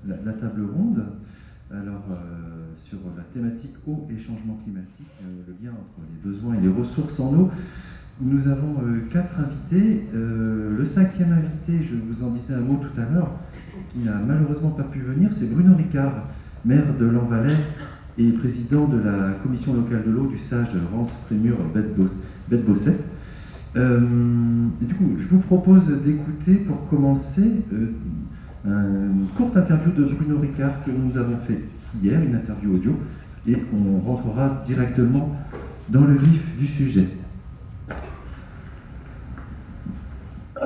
la table ronde. Alors, sur la thématique eau et changement climatique, le lien entre les besoins et les ressources en eau. Nous avons 4 invités. Le 5e invité, je vous en disais un mot tout à l'heure, qui n'a malheureusement pas pu venir, c'est Bruno Ricard, maire de Lanvalet et président de la commission locale de l'eau du SAGE Rance Frémur Bête-Bosset. Et du coup, je vous propose d'écouter pour commencer une courte interview de Bruno Ricard que nous avons fait hier, une interview audio, et on rentrera directement dans le vif du sujet.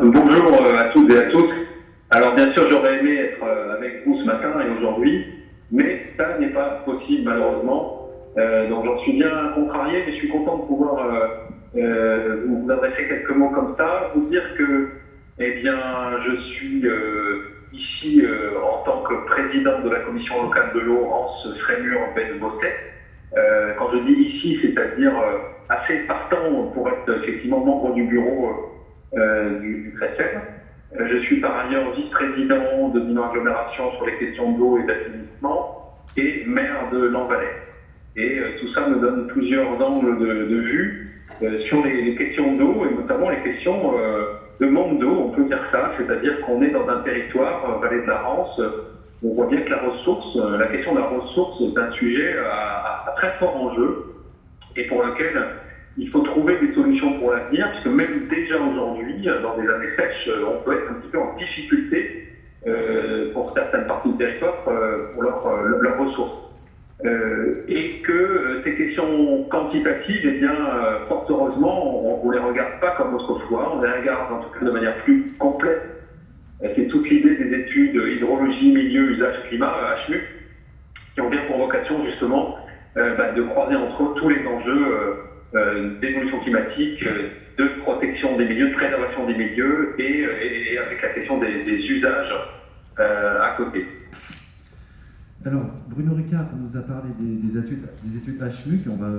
Bonjour à toutes et à tous. Alors bien sûr, j'aurais aimé être avec vous ce matin et aujourd'hui, mais ça n'est pas possible malheureusement. Donc j'en suis bien contrarié, mais je suis content de pouvoir vous adresser quelques mots comme ça, vous dire que eh bien, je suis ici en tant que président de la commission locale de l'eau Rance Frémur Bête-Bosset. Quand je dis ici, c'est-à-dire assez partant pour être effectivement membre du bureau du CRECEM. Je suis par ailleurs vice-président de Dinan Agglomération sur les questions d'eau et d'assainissement et maire de Lanvalet. Et tout ça me donne plusieurs angles de vue sur les questions d'eau et notamment les questions de manque d'eau, on peut dire ça, c'est-à-dire qu'on est dans un territoire, Vallée de la Rance, où on voit bien que la question de la ressource est un sujet à très fort enjeu et pour lequel il faut trouver des solutions pour l'avenir, puisque même déjà aujourd'hui, dans des années sèches, on peut être un petit peu en difficulté pour certaines parties du territoire pour leurs ressources. Et que ces questions quantitatives, eh bien, fort heureusement, on ne les regarde pas comme autrefois, on les regarde en tout cas de manière plus complète. C'est toute l'idée des études hydrologie, milieu, usage, climat, HMUC, qui ont bien pour vocation justement de croiser entre eux tous les enjeux d'évolution climatique, de protection des milieux, de préservation des milieux et avec la question des usages à côté. Alors, Bruno Ricard nous a parlé des études HMUC, on va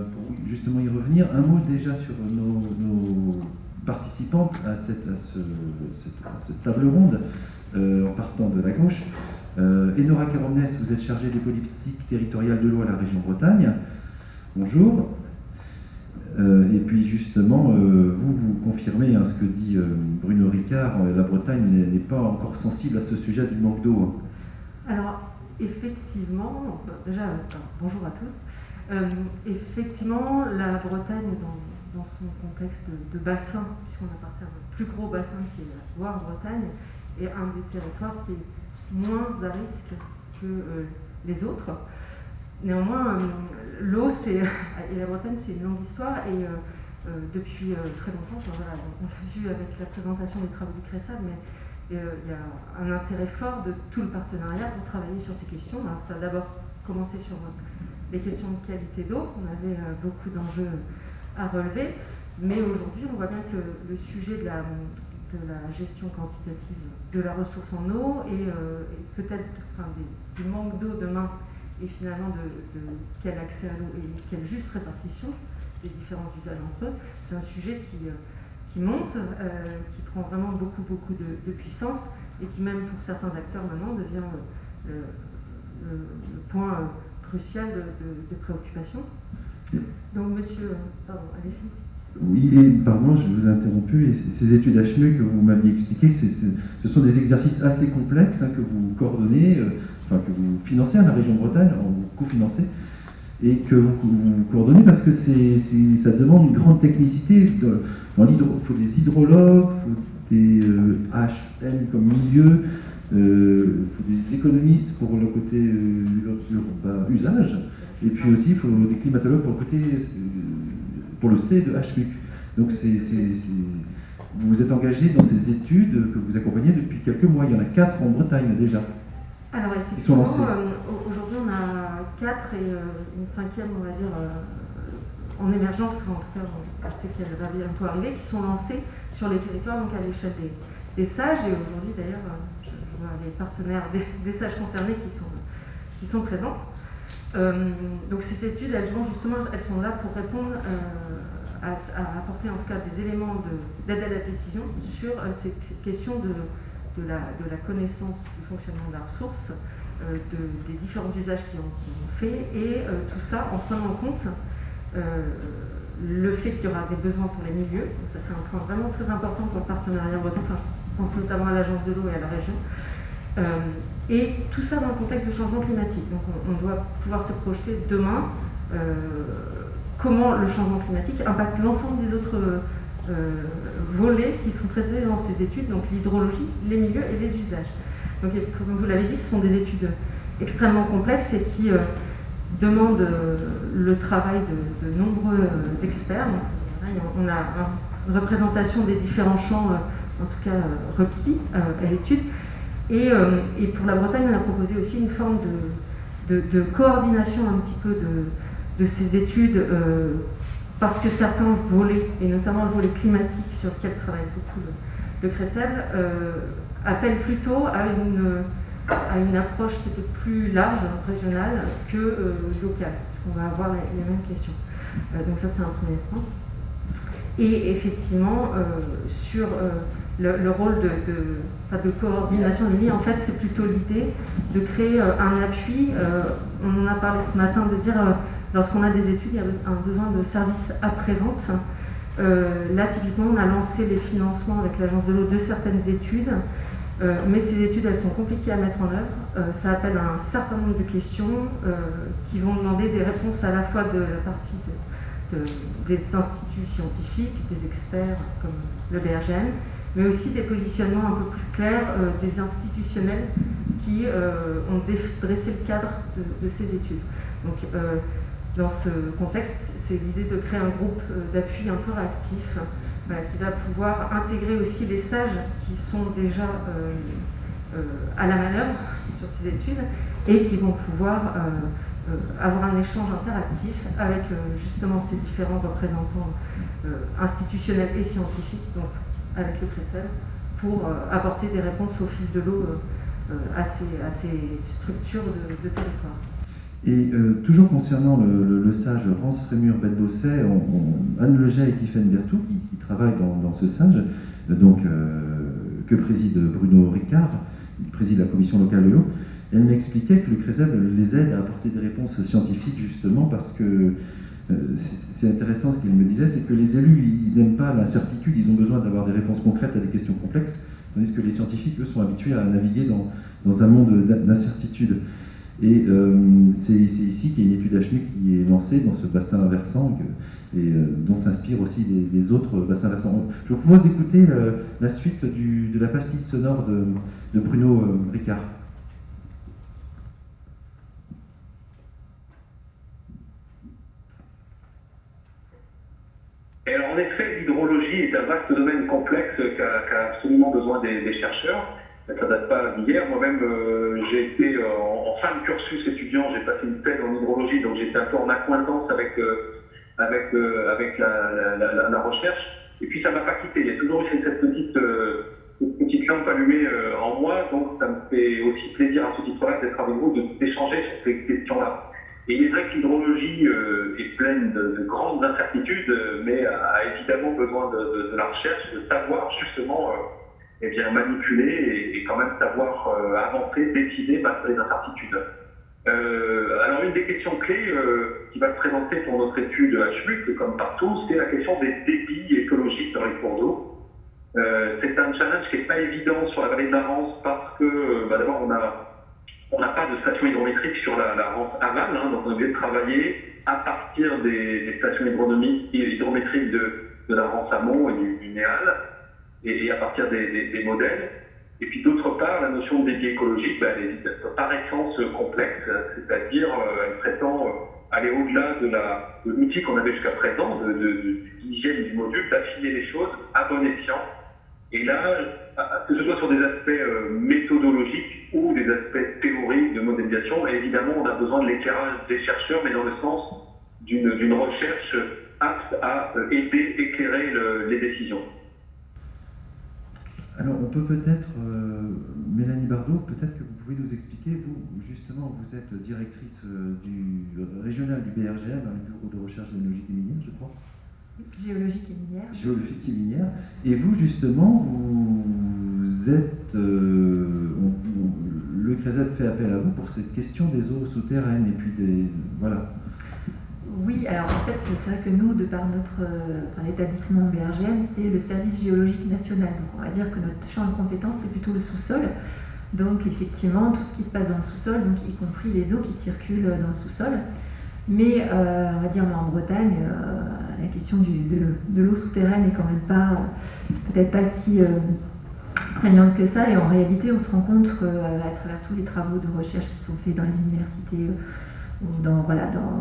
justement y revenir. Un mot déjà sur nos participantes à cette table ronde, en partant de la gauche. Enora Caromnes, vous êtes chargée des politiques territoriales de l'eau à la région Bretagne. Bonjour. Et puis justement, vous confirmez ce que dit Bruno Ricard, la Bretagne n'est pas encore sensible à ce sujet du manque d'eau. Alors, effectivement, déjà, bonjour à tous. Effectivement, la Bretagne, dans son contexte de bassin, puisqu'on appartient à un plus gros bassin qui est la Loire-Bretagne, est un des territoires qui est moins à risque que les autres. Néanmoins, l'eau et la Bretagne, c'est une longue histoire et depuis très longtemps, voilà, on l'a vu avec la présentation des travaux du CRESAD, mais il y a un intérêt fort de tout le partenariat pour travailler sur ces questions. Alors, ça a d'abord commencé sur les questions de qualité d'eau, on avait beaucoup d'enjeux à relever, mais aujourd'hui on voit bien que le sujet de la gestion quantitative de la ressource en eau et peut-être du manque d'eau demain et finalement de quel accès à l'eau et quelle juste répartition des différents usages entre eux, c'est un sujet qui monte, qui prend vraiment beaucoup de puissance et qui même pour certains acteurs maintenant devient le point crucial de préoccupation. Donc monsieur, pardon, allez-y. Oui, et pardon, je vous ai interrompu. Et ces études HMUC que vous m'aviez expliqué, ce sont des exercices assez complexes que vous coordonnez, que vous financez à la région Bretagne, vous cofinancez, et que vous coordonnez parce que ça demande une grande technicité. Il faut des hydrologues, il faut des HM comme milieu, il faut des économistes pour le côté usage, et puis aussi il faut des climatologues pour le côté pour le C de HMUC. Donc vous vous êtes engagé dans ces études que vous accompagnez depuis quelques mois. Il y en a 4 en Bretagne déjà. Alors effectivement, aujourd'hui on a 4 et une 5e, on va dire, en émergence, en tout cas on sait qu'elle va bientôt arriver, qui sont lancées sur les territoires, donc à l'échelle des sages. Et aujourd'hui d'ailleurs, je vois les partenaires des sages concernés qui sont présents. Donc ces études, elles sont là pour répondre à apporter en tout cas des éléments d'aide à la décision sur ces questions de la connaissance du fonctionnement de la ressource des différents usages qui en sont faits, et tout ça en prenant en compte le fait qu'il y aura des besoins pour les milieux. Donc ça, c'est un point vraiment très important pour le partenariat breton. Enfin, je pense notamment à l'Agence de l'eau et à la région. Et tout ça dans le contexte de changement climatique. Donc on doit pouvoir se projeter demain comment le changement climatique impacte l'ensemble des autres volets qui sont traités dans ces études, donc l'hydrologie, les milieux et les usages. Donc comme vous l'avez dit, ce sont des études extrêmement complexes et qui demandent le travail de nombreux experts. Donc, on a une représentation des différents champs, en tout cas requis à l'étude. Et pour la Bretagne, on a proposé aussi une forme de coordination un petit peu de ces études, parce que certains volets, et notamment le volet climatique sur lequel travaille beaucoup le CRESEB, appellent plutôt à une approche peut-être plus large, régionale, que locale, parce qu'on va avoir les mêmes questions. Donc ça, c'est un premier point. Et effectivement, sur le rôle de coordination de l'INI, en fait, c'est plutôt l'idée de créer un appui. On en a parlé ce matin, de dire, lorsqu'on a des études, il y a un besoin de services après-vente. Là, typiquement, on a lancé les financements avec l'Agence de l'eau de certaines études, mais ces études, elles sont compliquées à mettre en œuvre. Ça appelle à un certain nombre de questions qui vont demander des réponses à la fois de la partie des instituts scientifiques, des experts comme le BRGM, mais aussi des positionnements un peu plus clairs des institutionnels qui ont dressé le cadre de ces études. Donc, dans ce contexte, c'est l'idée de créer un groupe d'appui un peu réactif, qui va pouvoir intégrer aussi les sages qui sont déjà à la manœuvre sur ces études et qui vont pouvoir avoir un échange interactif avec justement ces différents représentants institutionnels et scientifiques, donc avec le CRESEB, pour apporter des réponses au fil de l'eau à ces structures de territoire. Et toujours concernant le sage Rance Frémur Bête Bosset, Anne Leget et Tiffaine Berthoud, qui travaillent dans ce sage, que préside Bruno Ricard, il préside la commission locale de l'eau, elle m'expliquait que le CRESEB les aide à apporter des réponses scientifiques, justement parce que c'est intéressant ce qu'il me disait, c'est que les élus, ils n'aiment pas l'incertitude, ils ont besoin d'avoir des réponses concrètes à des questions complexes, tandis que les scientifiques, eux, sont habitués à naviguer dans un monde d'incertitude. Et c'est ici qu'il y a une étude HMU qui est lancée dans ce bassin versant et dont s'inspirent aussi les autres bassins versants. Je vous propose d'écouter la suite de la pastille sonore de Bruno Ricard. Et alors en effet, l'hydrologie est un vaste domaine complexe qu'a absolument besoin des chercheurs. Ça ne date pas d'hier. Moi-même, j'ai été en fin de cursus étudiant, j'ai passé une thèse en hydrologie, donc j'étais un peu en accointance avec la recherche. Et puis ça ne m'a pas quitté. Il y a toujours eu cette petite lampe allumée en moi, donc ça me fait aussi plaisir à ce titre-là d'être avec vous, d'échanger sur ces questions-là. Et il est vrai que l'hydrologie est pleine de grandes incertitudes, mais a évidemment besoin de la recherche, de savoir justement manipuler et quand même savoir avancer, décider malgré les incertitudes. Alors une des questions clés qui va se présenter pour notre étude HMUC, comme partout, c'est la question des débits écologiques dans les cours d'eau. C'est un challenge qui n'est pas évident sur la vallée de la Rance parce que d'abord on n'a pas de station hydrométrique sur la Rance aval, donc on est obligé de travailler à partir des stations hydrométriques de la Rance amont et du Néal, et à partir des modèles. Et puis d'autre part, la notion de débit écologique, elle est par essence complexe, c'est-à-dire elle prétend aller au-delà de l'outil qu'on avait jusqu'à présent, de l'hygiène du module, d'affiner les choses à bon escient. Et là, que ce soit sur des aspects méthodologiques ou des aspects théoriques de modélisation, évidemment, on a besoin de l'éclairage des chercheurs, mais dans le sens d'une recherche apte à aider, éclairer les décisions. Alors, on peut peut-être, Mélanie Bardot, peut-être que vous pouvez nous expliquer, vous, justement, vous êtes directrice régionale du BRGM, le Bureau de recherche géologique et minière, je crois. Géologique et minière. Géologique et minière. Et vous, justement, vous êtes... le le CRESEB fait appel à vous pour cette question des eaux souterraines et puis voilà. Oui, alors en fait, c'est vrai que nous, de par l'établissement BRGM, c'est le service géologique national. Donc on va dire que notre champ de compétence, c'est plutôt le sous-sol. Donc effectivement, tout ce qui se passe dans le sous-sol, donc y compris les eaux qui circulent dans le sous-sol. Mais on va dire, en Bretagne, la question de l'eau souterraine est quand même peut-être pas si prégnante que ça. Et en réalité, on se rend compte qu'à travers tous les travaux de recherche qui sont faits dans les universités,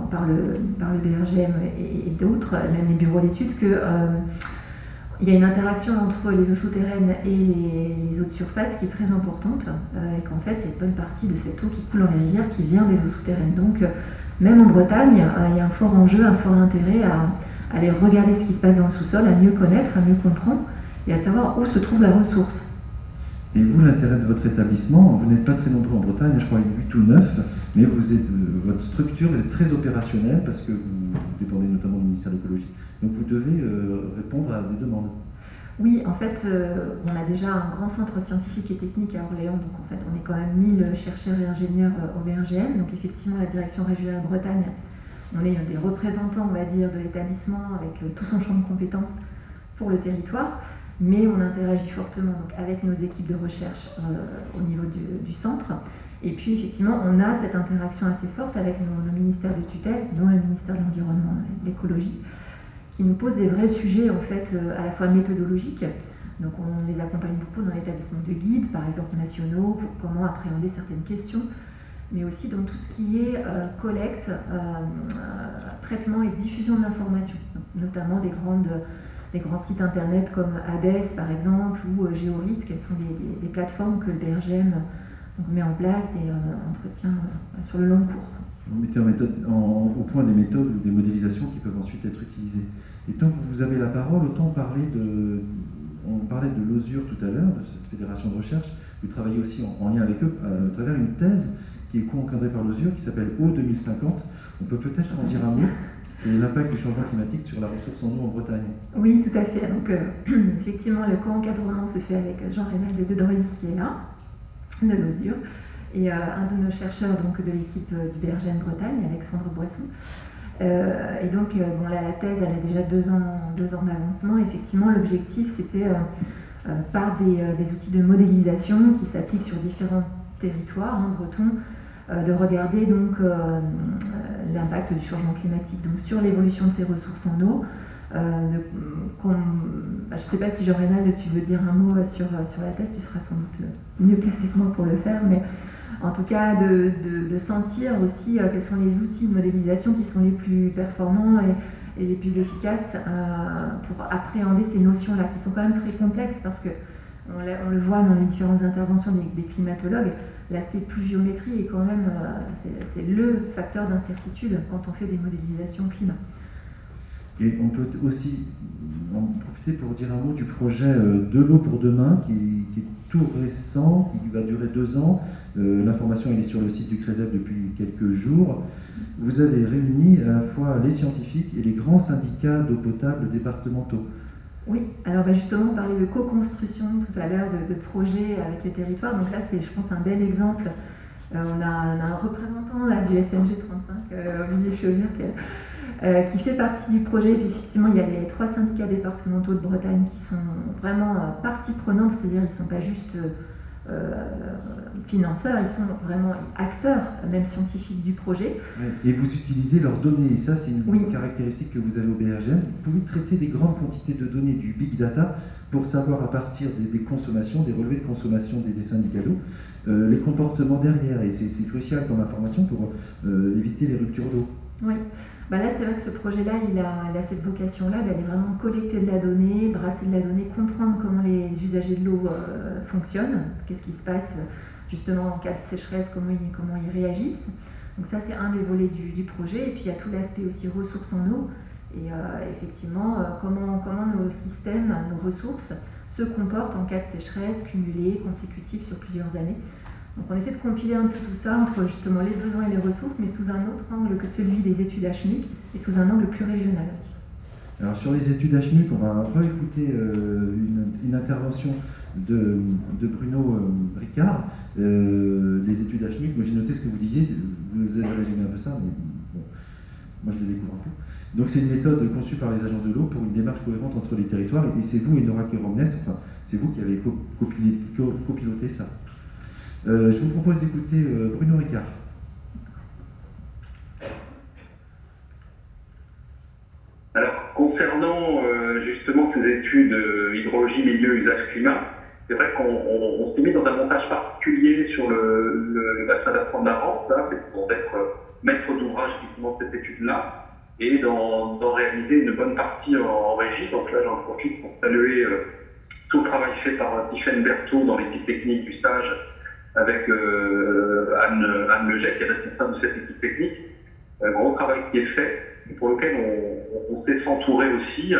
par le BRGM et d'autres, même les bureaux d'études, qu'il y a une interaction entre les eaux souterraines et les eaux de surface qui est très importante, et qu'en fait, il y a une bonne partie de cette eau qui coule dans les rivières qui vient des eaux souterraines. Donc, même en Bretagne, il y a un fort enjeu, un fort intérêt à aller regarder ce qui se passe dans le sous-sol, à mieux connaître, à mieux comprendre, et à savoir où se trouve la ressource. Et vous, l'intérêt de votre établissement, vous n'êtes pas très nombreux en Bretagne, je crois 8 ou 9, mais votre structure, vous êtes très opérationnelle parce que vous dépendez notamment du ministère de l'Écologie. Donc vous devez répondre à des demandes. Oui, en fait, on a déjà un grand centre scientifique et technique à Orléans, donc en fait on est quand même 1000 chercheurs et ingénieurs au BRGM. Donc effectivement, la direction régionale Bretagne, on est des représentants, on va dire, de l'établissement avec tout son champ de compétences pour le territoire. Mais on interagit fortement donc, avec nos équipes de recherche au niveau du centre. Et puis effectivement, on a cette interaction assez forte avec nos ministères de tutelle, dont le ministère de l'Environnement et de l'Écologie, qui nous posent des vrais sujets en fait à la fois méthodologiques. Donc on les accompagne beaucoup dans l'établissement de guides, par exemple nationaux, pour comment appréhender certaines questions, mais aussi dans tout ce qui est collecte, traitement et diffusion de l'information, notamment des grands sites internet comme Hades par exemple ou Géorisque. Elles sont des plateformes que le BRGM met en place et entretient sur le long cours. Vous mettez au point des méthodes ou des modélisations qui peuvent ensuite être utilisées. Et tant que vous avez la parole, autant on parlait de l'OSUR tout à l'heure, de cette fédération de recherche. Vous travaillez aussi en lien avec eux à travers une thèse qui est co-encadrée par l'OSUR qui s'appelle Eau 2050. On peut peut-être en dire un mot. C'est l'impact du changement climatique sur la ressource en eau en Bretagne. Oui, tout à fait. Donc, effectivement, le co-encadrement se fait avec Jean-Reynald de Droisy qui est là, de l'OSUR, et un de nos chercheurs donc, de l'équipe du BRGM Bretagne, Alexandre Boisson. Et donc, la thèse, elle a déjà 2 ans d'avancement. Effectivement, l'objectif, c'était, par des outils de modélisation qui s'appliquent sur différents territoires bretons, de regarder donc l'impact du changement climatique donc sur l'évolution de ces ressources en eau. Je ne sais pas si Jean-Reynald, tu veux dire un mot sur la thèse, tu seras sans doute mieux placé que moi pour le faire, mais en tout cas de sentir aussi quels sont les outils de modélisation qui sont les plus performants et les plus efficaces pour appréhender ces notions-là, qui sont quand même très complexes parce que on le voit dans les différentes interventions des climatologues, l'aspect pluviométrie est quand même c'est le facteur d'incertitude quand on fait des modélisations climat. Et on peut aussi en profiter pour dire un mot du projet De l'eau pour demain qui est tout récent, qui va durer 2 ans. L'information elle est sur le site du CRESEB depuis quelques jours. Vous avez réuni à la fois les scientifiques et les grands syndicats d'eau potable départementaux. Oui, alors justement, on parlait de co-construction tout à l'heure, de projets avec les territoires. Donc là, c'est, je pense, un bel exemple. On a un représentant là, du SNG 35, Olivier Chauvier, qui fait partie du projet. Et puis, effectivement, il y a les 3 syndicats départementaux de Bretagne qui sont vraiment partie prenante, c'est-à-dire qu'ils ne sont pas juste financeurs, ils sont vraiment acteurs, même scientifiques du projet. Et vous utilisez leurs données, et ça c'est une caractéristique que vous avez au BRGM. Vous pouvez traiter des grandes quantités de données, du big data, pour savoir à partir des consommations, des relevés de consommation des syndicats d'eau, les comportements derrière, et c'est crucial comme information pour éviter les ruptures d'eau. Oui, là c'est vrai que ce projet-là, il a cette vocation-là d'aller vraiment collecter de la donnée, brasser de la donnée, comprendre comment les usagers de l'eau fonctionnent, qu'est-ce qui se passe justement en cas de sécheresse, comment ils réagissent. Donc ça c'est un des volets du projet, et puis il y a tout l'aspect aussi ressources en eau, et effectivement comment nos systèmes, nos ressources se comportent en cas de sécheresse cumulée, consécutive sur plusieurs années. Donc on essaie de compiler un peu tout ça entre justement les besoins et les ressources, mais sous un autre angle que celui des études HMUC et sous un angle plus régional aussi. Alors sur les études HMUC, on va réécouter une intervention de Bruno Ricard, des études moi j'ai noté ce que vous disiez, vous avez résumé un peu ça, mais bon, moi je le découvre un peu. Donc c'est une méthode conçue par les agences de l'eau pour une démarche cohérente entre les territoires, et c'est vous et Nora Keromnes, enfin c'est vous qui avez copiloté ça. Je vous propose d'écouter Bruno Ricard. Alors, concernant justement ces études hydrologie, milieu, usage, climat, c'est vrai qu'on s'est mis dans un montage particulier sur le bassin d'Affront de la Rance, c'est pour être maître d'ouvrage effectivement de cette étude-là, et d'en réaliser une bonne partie en régie. Donc là, j'en profite pour saluer tout le travail fait par Tiffaine Berthaud dans l'équipe technique du stage, avec Anne Leget, qui est responsable de cette équipe technique. Gros travail qui est fait, et pour lequel on s'est entouré aussi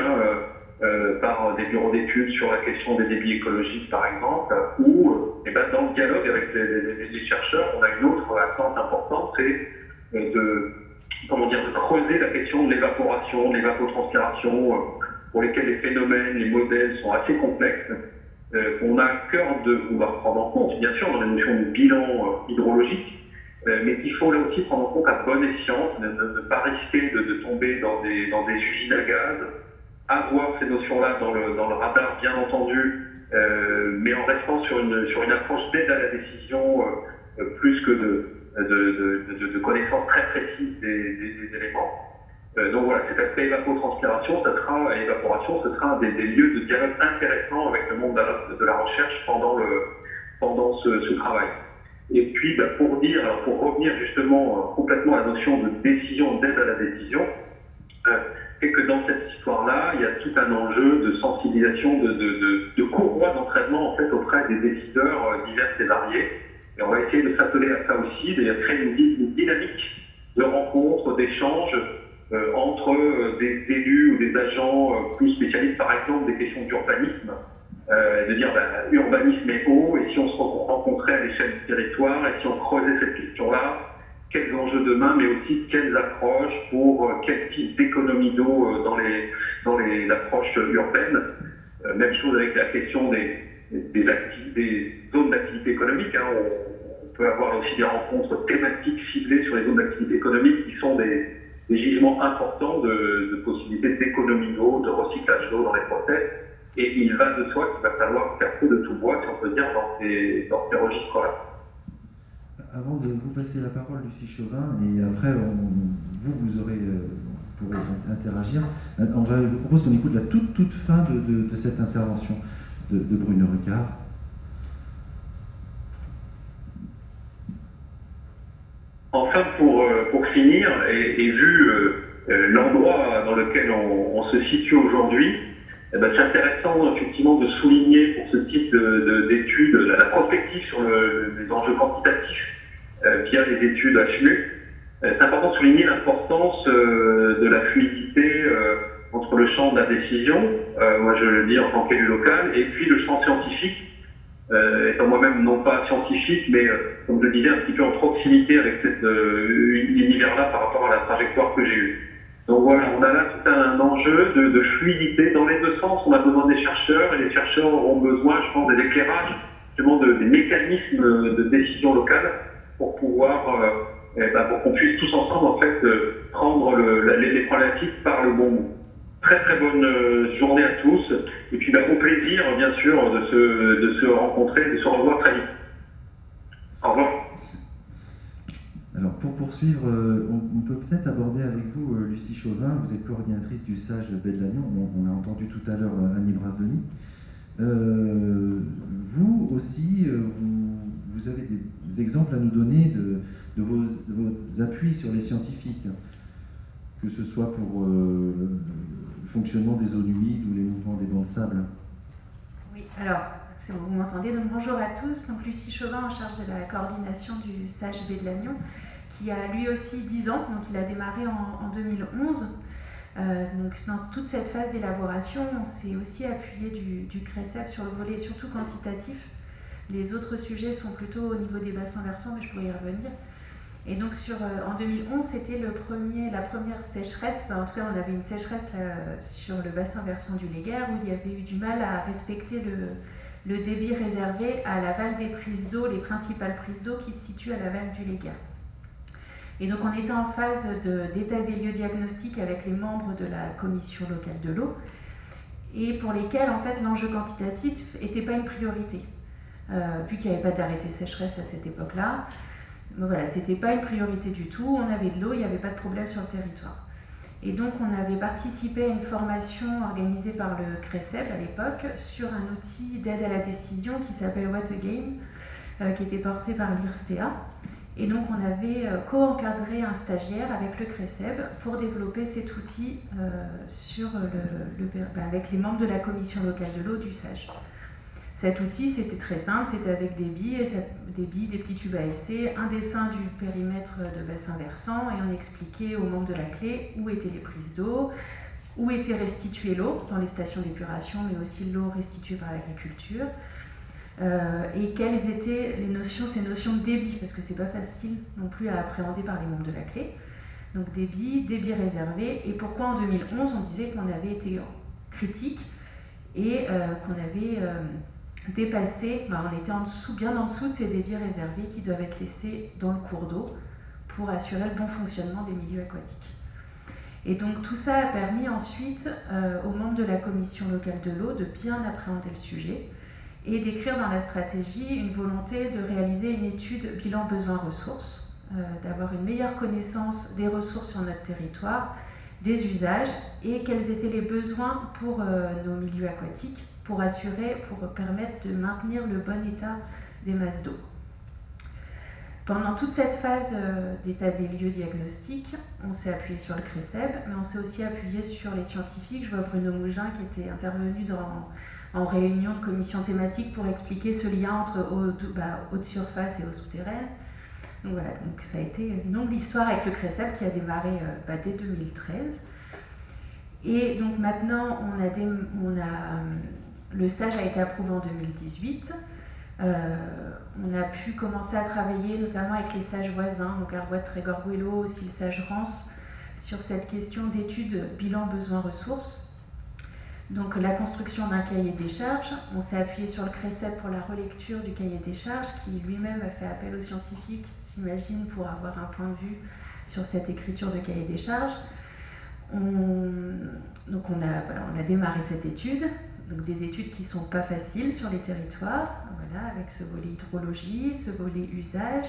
par des bureaux d'études sur la question des débits écologiques, par exemple, où dans le dialogue avec les chercheurs, on a une autre attente importante, c'est de creuser la question de l'évaporation, de l'évapotranspiration, pour lesquels les phénomènes, les modèles sont assez complexes, qu'on a à cœur de vouloir prendre en compte, bien sûr, dans les notions de bilan hydrologique, mais qu'il faut là aussi prendre en compte à bon escient, ne pas risquer de tomber dans des usines à gaz, avoir ces notions-là dans le radar, bien entendu, mais en restant sur une approche d'aide à la décision, plus que de connaissances très précises des éléments. Donc voilà, cet aspect évapotranspiration, ce sera des lieux de dialogue intéressants avec le monde de la recherche pendant ce travail. Et puis, pour revenir justement complètement à la notion de décision, d'aide à la décision, c'est que dans cette histoire-là, il y a tout un enjeu de sensibilisation, de courroie d'entraînement en fait auprès des décideurs divers et variés. Et on va essayer de s'atteler à ça aussi, de créer une dynamique de rencontres, d'échanges entre des élus ou des agents plus spécialistes, par exemple, des questions d'urbanisme, de dire urbanisme et eau, et si on se rencontrait à l'échelle du territoire, et si on creusait cette question-là, quels enjeux demain, mais aussi quelles approches pour quel type d'économie d'eau dans les approches urbaines. Même chose avec la question des zones d'activité économique. On peut avoir aussi des rencontres thématiques ciblées sur les zones d'activité économique qui sont des gisements importants de possibilités d'économie d'eau, de recyclage d'eau dans les process. Et il va de soi qu'il va falloir faire feu de tout bois, si on peut dire, dans ces registres-là. Avant de vous passer la parole, Lucie Chauvin, et après, vous pourrez interagir. Je vous propose qu'on écoute la toute fin de cette intervention de Bruno Ricard. Enfin, pour finir, et vu l'endroit dans lequel on se situe aujourd'hui, c'est intéressant effectivement de souligner pour ce type d'études la prospective sur les enjeux quantitatifs via les études HMU. C'est important de souligner l'importance de la fluidité entre le champ de la décision, moi je le dis en tant qu'élu local, et puis le champ scientifique, étant moi-même non pas scientifique, mais comme je le disais, un petit peu en proximité avec cet univers-là par rapport à la trajectoire que j'ai eue. Donc voilà, on a là tout un enjeu de fluidité dans les deux sens. On a besoin des chercheurs, et les chercheurs auront besoin, je pense, des éclairages, justement des mécanismes de décision locale pour pouvoir, pour qu'on puisse tous ensemble en fait prendre les problématiques par le bon bout. Très très bonne journée à tous, et puis au plaisir bien sûr de se rencontrer, de se revoir très vite. Au revoir. Alors pour poursuivre, on peut peut-être aborder avec vous Lucie Chauvin, vous êtes coordinatrice du SAGE Baie de Lannion, on a entendu tout à l'heure Annie Brasdoni. Vous aussi, vous avez des exemples à nous donner de vos appuis sur les scientifiques, que ce soit pour le fonctionnement des zones humides ou les mouvements des bancs de sable. Oui, alors, c'est bon, vous m'entendez. Donc bonjour à tous. Donc Lucie Chauvin en charge de la coordination du SAGE Baie de Lannion, qui a lui aussi 10 ans, donc il a démarré en 2011. Donc dans toute cette phase d'élaboration, on s'est aussi appuyé du CRECEP sur le volet surtout quantitatif. Les autres sujets sont plutôt au niveau des bassins versants, mais je pourrais y revenir. Et donc en 2011, c'était la première sécheresse, en tout cas on avait une sécheresse là, sur le bassin versant du Léguerre, où il y avait eu du mal à respecter le débit réservé à l'aval des prises d'eau, les principales prises d'eau qui se situent à l'aval du Léguer. Et donc on était en phase d'état des lieux diagnostique avec les membres de la commission locale de l'eau, et pour lesquels en fait l'enjeu quantitatif n'était pas une priorité. Vu qu'il n'y avait pas d'arrêté sécheresse à cette époque-là, voilà, c'était pas une priorité du tout, on avait de l'eau, il n'y avait pas de problème sur le territoire. Et donc on avait participé à une formation organisée par le CRECEB à l'époque sur un outil d'aide à la décision qui s'appelle What a Game, qui était porté par l'IRSTEA. Et donc on avait co-encadré un stagiaire avec le CRECEB pour développer cet outil avec les membres de la commission locale de l'eau du SAGE. Cet outil, c'était très simple, c'était avec des billes, des petits tubes à essai, un dessin du périmètre de bassin versant, et on expliquait aux membres de la clé où étaient les prises d'eau, où était restituée l'eau dans les stations d'épuration, mais aussi l'eau restituée par l'agriculture, et quelles étaient ces notions de débit, parce que c'est pas facile non plus à appréhender par les membres de la clé. Donc débit réservé, et pourquoi en 2011 on disait qu'on avait été critique et qu'on avait dépassé, on était bien en dessous de ces débits réservés qui doivent être laissés dans le cours d'eau pour assurer le bon fonctionnement des milieux aquatiques. Et donc tout ça a permis ensuite aux membres de la commission locale de l'eau de bien appréhender le sujet et d'écrire dans la stratégie une volonté de réaliser une étude bilan besoins-ressources, d'avoir une meilleure connaissance des ressources sur notre territoire, des usages et quels étaient les besoins pour nos milieux aquatiques pour permettre de maintenir le bon état des masses d'eau. Pendant toute cette phase d'état des lieux diagnostic, on s'est appuyé sur le CRECEB, mais on s'est aussi appuyé sur les scientifiques. Je vois Bruno Mougin qui était intervenu en réunion de commission thématique pour expliquer ce lien entre eau de surface et eau souterraine. Donc voilà, donc ça a été une longue histoire avec le CRECEB qui a démarré dès 2013. Et donc maintenant, le SAGE a été approuvé en 2018. On a pu commencer à travailler notamment avec les sages voisins, donc Argoat, Trégorguelo, aussi le sage Rance, sur cette question d'étude bilan besoins-ressources. Donc la construction d'un cahier des charges, on s'est appuyé sur le CRECEB pour la relecture du cahier des charges, qui lui-même a fait appel aux scientifiques, j'imagine, pour avoir un point de vue sur cette écriture de cahier des charges. Donc on a démarré cette étude, donc des études qui ne sont pas faciles sur les territoires, voilà, avec ce volet hydrologie, ce volet usage,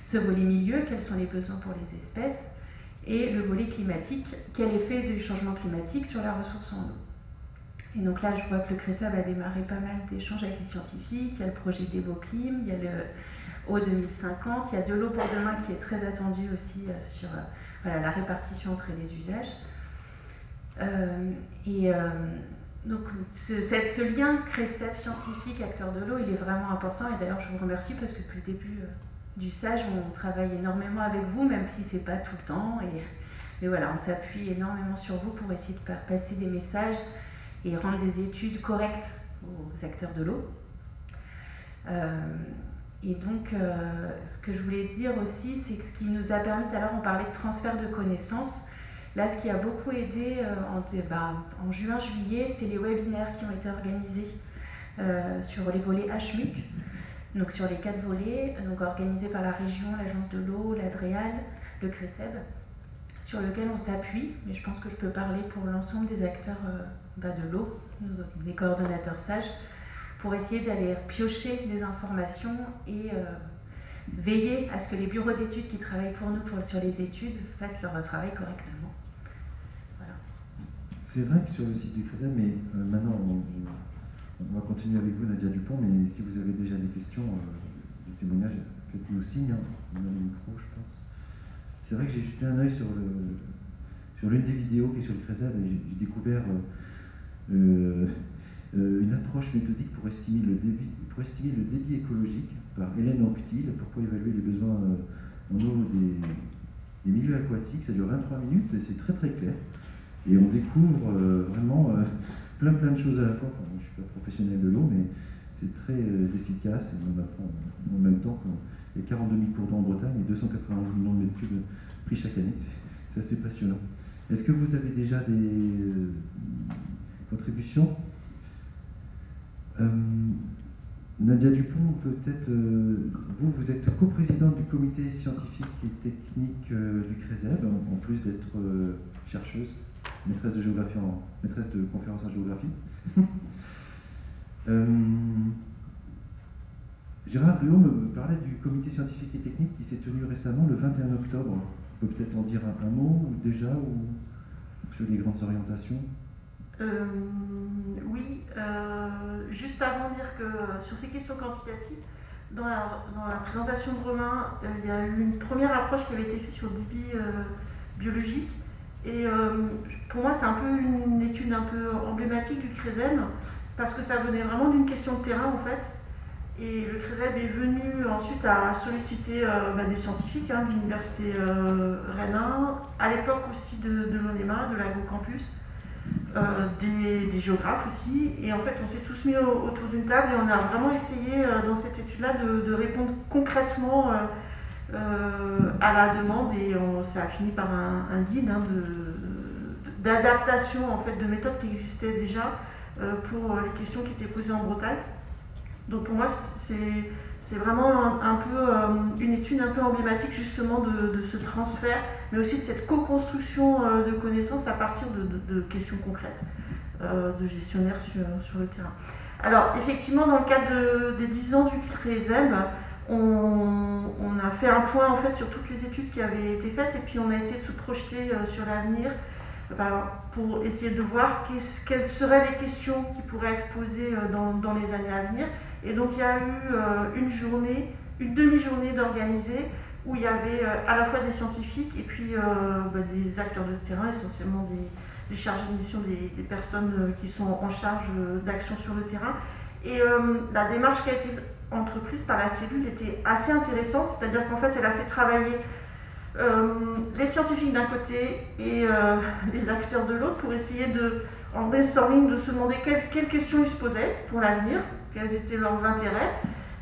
ce volet milieu, quels sont les besoins pour les espèces, et le volet climatique, quel effet du changement climatique sur la ressource en eau. Et donc là, je vois que le CRECEB a démarré pas mal d'échanges avec les scientifiques, il y a le projet d'EvoClim, il y a le Eau 2050, il y a de l'eau pour demain qui est très attendu aussi sur la répartition entre les usages. Donc ce lien CRECEB scientifique, acteur de l'eau, il est vraiment important, et d'ailleurs je vous remercie parce que depuis le début du SAGE, on travaille énormément avec vous, même si c'est pas tout le temps, mais voilà, on s'appuie énormément sur vous pour essayer de faire passer des messages et rendre des études correctes aux acteurs de l'eau. Et donc ce que je voulais dire aussi, c'est que ce qui nous a permis, tout à l'heure on parlait de transfert de connaissances. Là, ce qui a beaucoup aidé en juin-juillet, c'est les webinaires qui ont été organisés sur les volets HMUC, donc sur les 4 volets, donc organisés par la région, l'agence de l'eau, l'Adréal, le CRECEB, sur lequel on s'appuie, mais je pense que je peux parler pour l'ensemble des acteurs de l'eau, des coordonnateurs sages, pour essayer d'aller piocher des informations et veiller à ce que les bureaux d'études qui travaillent pour nous sur les études fassent leur travail correctement. C'est vrai que sur le site du CRECEB, mais maintenant on va continuer avec vous, Nadia Dupont, mais si vous avez déjà des questions, des témoignages, faites-nous signe, on a le micro, je pense. C'est vrai que j'ai jeté un œil sur l'une des vidéos qui est sur le CRECEB et j'ai découvert une approche méthodique pour estimer le débit écologique par Hélène Anctil, pourquoi évaluer les besoins en eau des milieux aquatiques. Ça dure 23 minutes et c'est très très clair. Et on découvre vraiment plein de choses à la fois. Enfin, je ne suis pas professionnel de l'eau, mais c'est très efficace. Et on apprend en même temps qu'il y a 42 000 cours d'eau en Bretagne et 291 millions de mètres cubes pris chaque année. C'est assez passionnant. Est-ce que vous avez déjà des contributions ? Nadia Dupont, peut-être, vous êtes coprésidente du comité scientifique et technique du CRESEB, en plus d'être chercheuse, maîtresse de conférence en géographie. Gérard Ruot me parlait du comité scientifique et technique qui s'est tenu récemment le 21 octobre. On peut peut-être en dire un mot déjà ou sur les grandes orientations. Oui, juste avant de dire que sur ces questions quantitatives, dans la présentation de Romain, il y a eu une première approche qui avait été faite sur le débit biologique. Et pour moi, c'est un peu une étude un peu emblématique du CRESEB, parce que ça venait vraiment d'une question de terrain en fait. Et le CRESEB est venu ensuite à solliciter des scientifiques de l'université Rennes 1, à l'époque aussi de l'ONEMA, de l'AgroCampus, des géographes aussi. Et en fait, on s'est tous mis autour d'une table et on a vraiment essayé dans cette étude-là de répondre concrètement à la demande. Et ça a fini par un guide d'adaptation en fait, de méthodes qui existaient déjà pour les questions qui étaient posées en Bretagne. Donc pour moi, c'est vraiment un peu une étude un peu emblématique justement de ce transfert, mais aussi de cette co-construction de connaissances à partir de questions concrètes de gestionnaires sur le terrain. Alors effectivement, dans le cadre des 10 ans du CRESEB, on a fait un point en fait sur toutes les études qui avaient été faites et puis on a essayé de se projeter sur l'avenir. Pour essayer de voir quelles seraient les questions qui pourraient être posées dans les années à venir. Et donc il y a eu une demi-journée d'organisée où il y avait à la fois des scientifiques et puis des acteurs de terrain, essentiellement des chargés de mission, des personnes qui sont en charge d'action sur le terrain. Et la démarche qui a été entreprise par la cellule était assez intéressante, c'est-à-dire qu'en fait elle a fait travailler les scientifiques d'un côté et les acteurs de l'autre pour essayer en brainstorming de se demander quelles questions ils se posaient pour l'avenir, quels étaient leurs intérêts.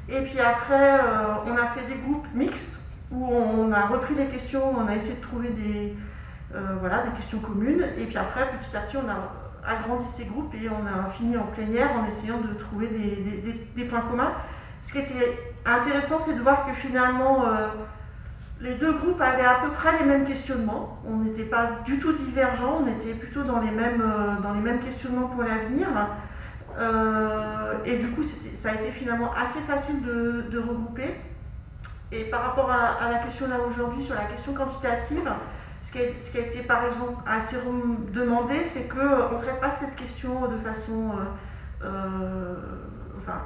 Et puis après, on a fait des groupes mixtes où on a repris les questions, on a essayé de trouver des questions communes. Et puis après, petit à petit, on a agrandi ces groupes et on a fini en plénière en essayant de trouver des points communs. Ce qui était intéressant, c'est de voir que finalement, les deux groupes avaient à peu près les mêmes questionnements. On n'était pas du tout divergents, on était plutôt dans les mêmes questionnements pour l'avenir. Et du coup, ça a été finalement assez facile de regrouper. Et par rapport à la question là aujourd'hui, sur la question quantitative, ce qui a été par exemple assez demandé, c'est qu'on ne traite pas cette question de façon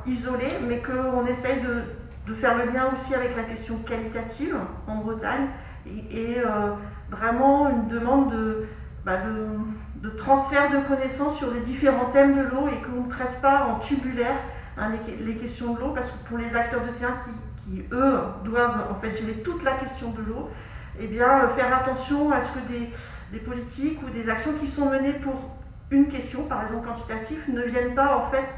isolée, mais qu'on essaye de faire le lien aussi avec la question qualitative en Bretagne et vraiment une demande de transfert de connaissances sur les différents thèmes de l'eau et qu'on ne traite pas en tubulaire les questions de l'eau, parce que pour les acteurs de terrain qui eux doivent en fait gérer toute la question de l'eau, eh bien faire attention à ce que des politiques ou des actions qui sont menées pour une question, par exemple quantitative, ne viennent pas en fait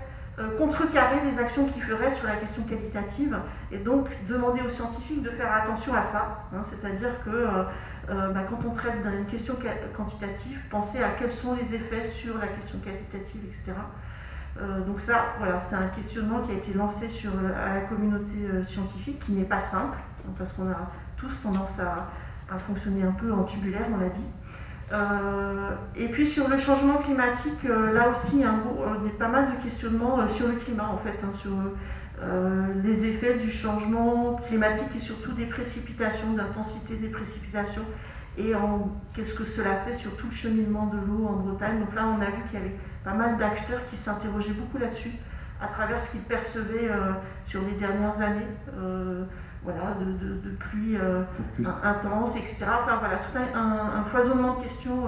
contrecarrer des actions qu'ils feraient sur la question qualitative, et donc demander aux scientifiques de faire attention à ça, c'est-à-dire que quand on traite d'une question quantitative, penser à quels sont les effets sur la question qualitative, etc. Donc ça, voilà, c'est un questionnement qui a été lancé à la communauté scientifique, qui n'est pas simple, parce qu'on a tous tendance à fonctionner un peu en tubulaire, on l'a dit. Et puis sur le changement climatique, là aussi, il y a pas mal de questionnements sur le climat, en fait, sur les effets du changement climatique et surtout des précipitations, d'intensité des précipitations, et qu'est-ce que cela fait sur tout le cheminement de l'eau en Bretagne. Donc là, on a vu qu'il y avait pas mal d'acteurs qui s'interrogeaient beaucoup là-dessus, à travers ce qu'ils percevaient sur les dernières années. De pluies intenses, etc. Enfin voilà, tout un foisonnement de questions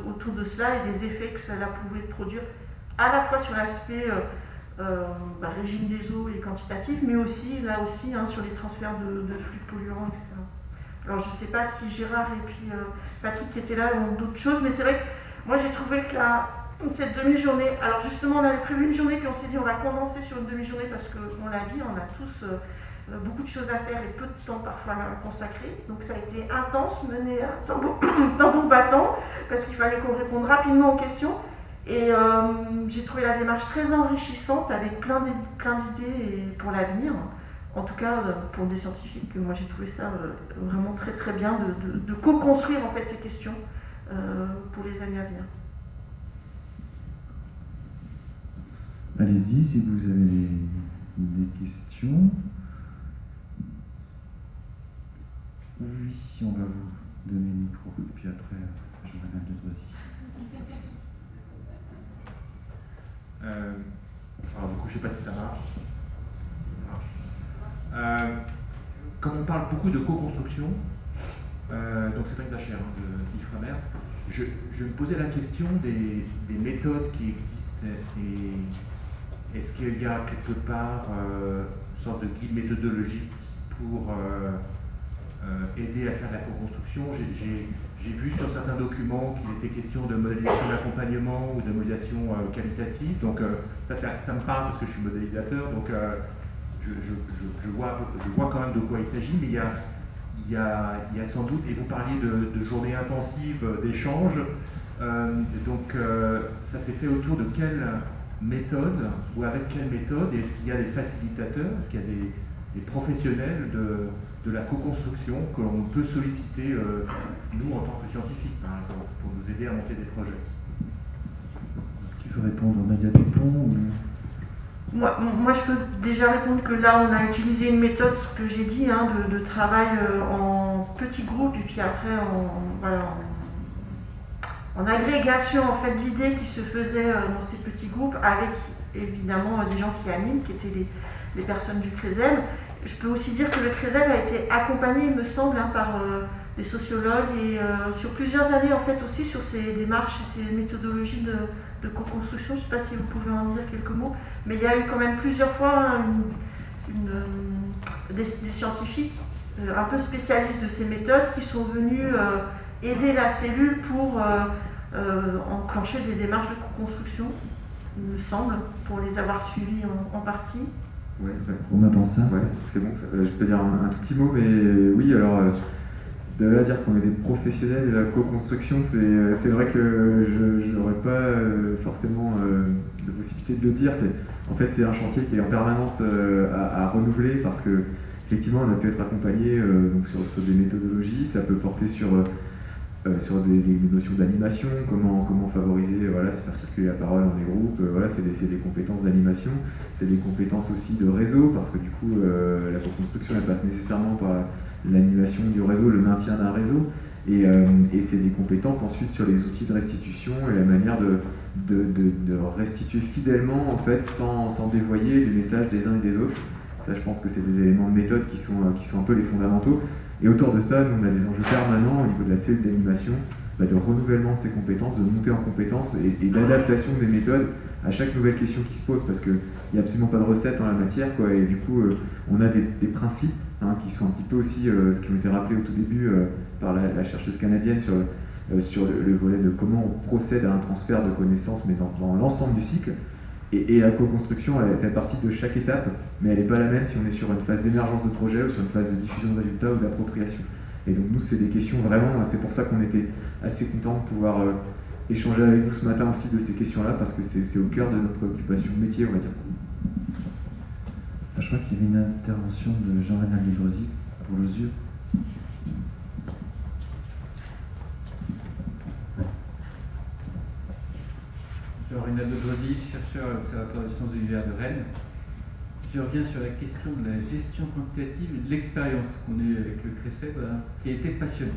autour de cela et des effets que cela pouvait produire à la fois sur l'aspect régime des eaux et quantitatif, mais aussi, là aussi, sur les transferts de flux polluants, etc. Alors je ne sais pas si Gérard et puis Patrick qui étaient là ont d'autres choses, mais c'est vrai que moi j'ai trouvé que cette demi-journée, alors justement on avait prévu une journée, puis on s'est dit on va condenser sur une demi-journée parce qu'on l'a dit, on a tous beaucoup de choses à faire et peu de temps parfois à consacrer. Donc ça a été intense, mené à tambour battant, parce qu'il fallait qu'on réponde rapidement aux questions. Et j'ai trouvé la démarche très enrichissante avec plein d'idées pour l'avenir. En tout cas, pour des scientifiques, moi j'ai trouvé ça vraiment très très bien de co-construire en fait ces questions pour les années à venir. Allez-y si vous avez des questions. Oui, on va vous donner le micro, et puis après, Jean-Renal Ledrosy. Alors du coup, je ne sais pas si ça marche. Comme on parle beaucoup de co-construction, donc c'est pas une bachère de Ifremer, je me posais la question des méthodes qui existent et est-ce qu'il y a quelque part une sorte de guide méthodologique pour aider à faire de la co-construction. J'ai vu sur certains documents qu'il était question de modélisation d'accompagnement ou de modélisation qualitative. Donc ça me parle parce que je suis modélisateur, donc je vois quand même de quoi il s'agit, mais il y a sans doute, et vous parliez de journées intensives d'échanges, donc ça s'est fait autour de quelle méthode ou avec quelle méthode, et est-ce qu'il y a des facilitateurs, est-ce qu'il y a des professionnels de la co-construction que l'on peut solliciter, nous en tant que scientifiques par exemple, pour nous aider à monter des projets? Qui veut répondre, Nadia Dupont ou... Moi, je peux déjà répondre que là, on a utilisé une méthode, ce que j'ai dit, de travail en petits groupes et puis après en agrégation en fait, d'idées qui se faisaient dans ces petits groupes avec évidemment des gens qui animent, qui étaient les personnes du CRESEM. Je peux aussi dire que le CRESEM a été accompagné, il me semble, par des sociologues et sur plusieurs années en fait aussi sur ces démarches et ces méthodologies de co-construction. Je ne sais pas si vous pouvez en dire quelques mots, mais il y a eu quand même plusieurs fois des scientifiques un peu spécialistes de ces méthodes qui sont venus aider la cellule pour enclencher des démarches de co-construction, il me semble, pour les avoir suivies en partie. Ouais, on attend ça. Ouais, c'est bon, je peux dire un tout petit mot, mais oui, alors de là à dire qu'on est des professionnels de la co-construction, c'est vrai que je n'aurais pas forcément de possibilité de le dire. En fait, c'est un chantier qui est en permanence à renouveler parce que effectivement, on a pu être accompagné donc sur des méthodologies, ça peut porter sur des notions d'animation, comment favoriser, voilà, c'est faire circuler la parole dans les groupes, voilà, c'est des compétences d'animation, c'est des compétences aussi de réseau, parce que du coup, la co-construction, elle passe nécessairement par l'animation du réseau, le maintien d'un réseau, et c'est des compétences ensuite sur les outils de restitution et la manière de restituer fidèlement, en fait, sans dévoyer les messages des uns et des autres. Ça, je pense que c'est des éléments de méthode qui sont un peu les fondamentaux. Et autour de ça, nous, on a des enjeux permanents au niveau de la cellule d'animation, de renouvellement de ses compétences, de montée en compétences et d'adaptation des méthodes à chaque nouvelle question qui se pose, parce qu'il n'y a absolument pas de recette en la matière, quoi, et du coup, on a des principes qui sont un petit peu aussi ce qui ont été rappelés au tout début par la chercheuse canadienne sur le volet de comment on procède à un transfert de connaissances, mais dans l'ensemble du cycle. Et la co-construction, elle fait partie de chaque étape, mais elle n'est pas la même si on est sur une phase d'émergence de projet ou sur une phase de diffusion de résultats ou d'appropriation. Et donc nous, c'est des questions vraiment, c'est pour ça qu'on était assez contents de pouvoir échanger avec vous ce matin aussi de ces questions-là, parce que c'est au cœur de notre préoccupation métier, on va dire. Je crois qu'il y avait une intervention de Jean-Renal Ledrosy pour l'OSUR. Jean-Renal Ledrosy, chercheur à l'Observatoire des sciences de l'univers de Rennes. Je reviens sur la question de la gestion quantitative et de l'expérience qu'on a eue avec le CRESEM, qui a été passionnante.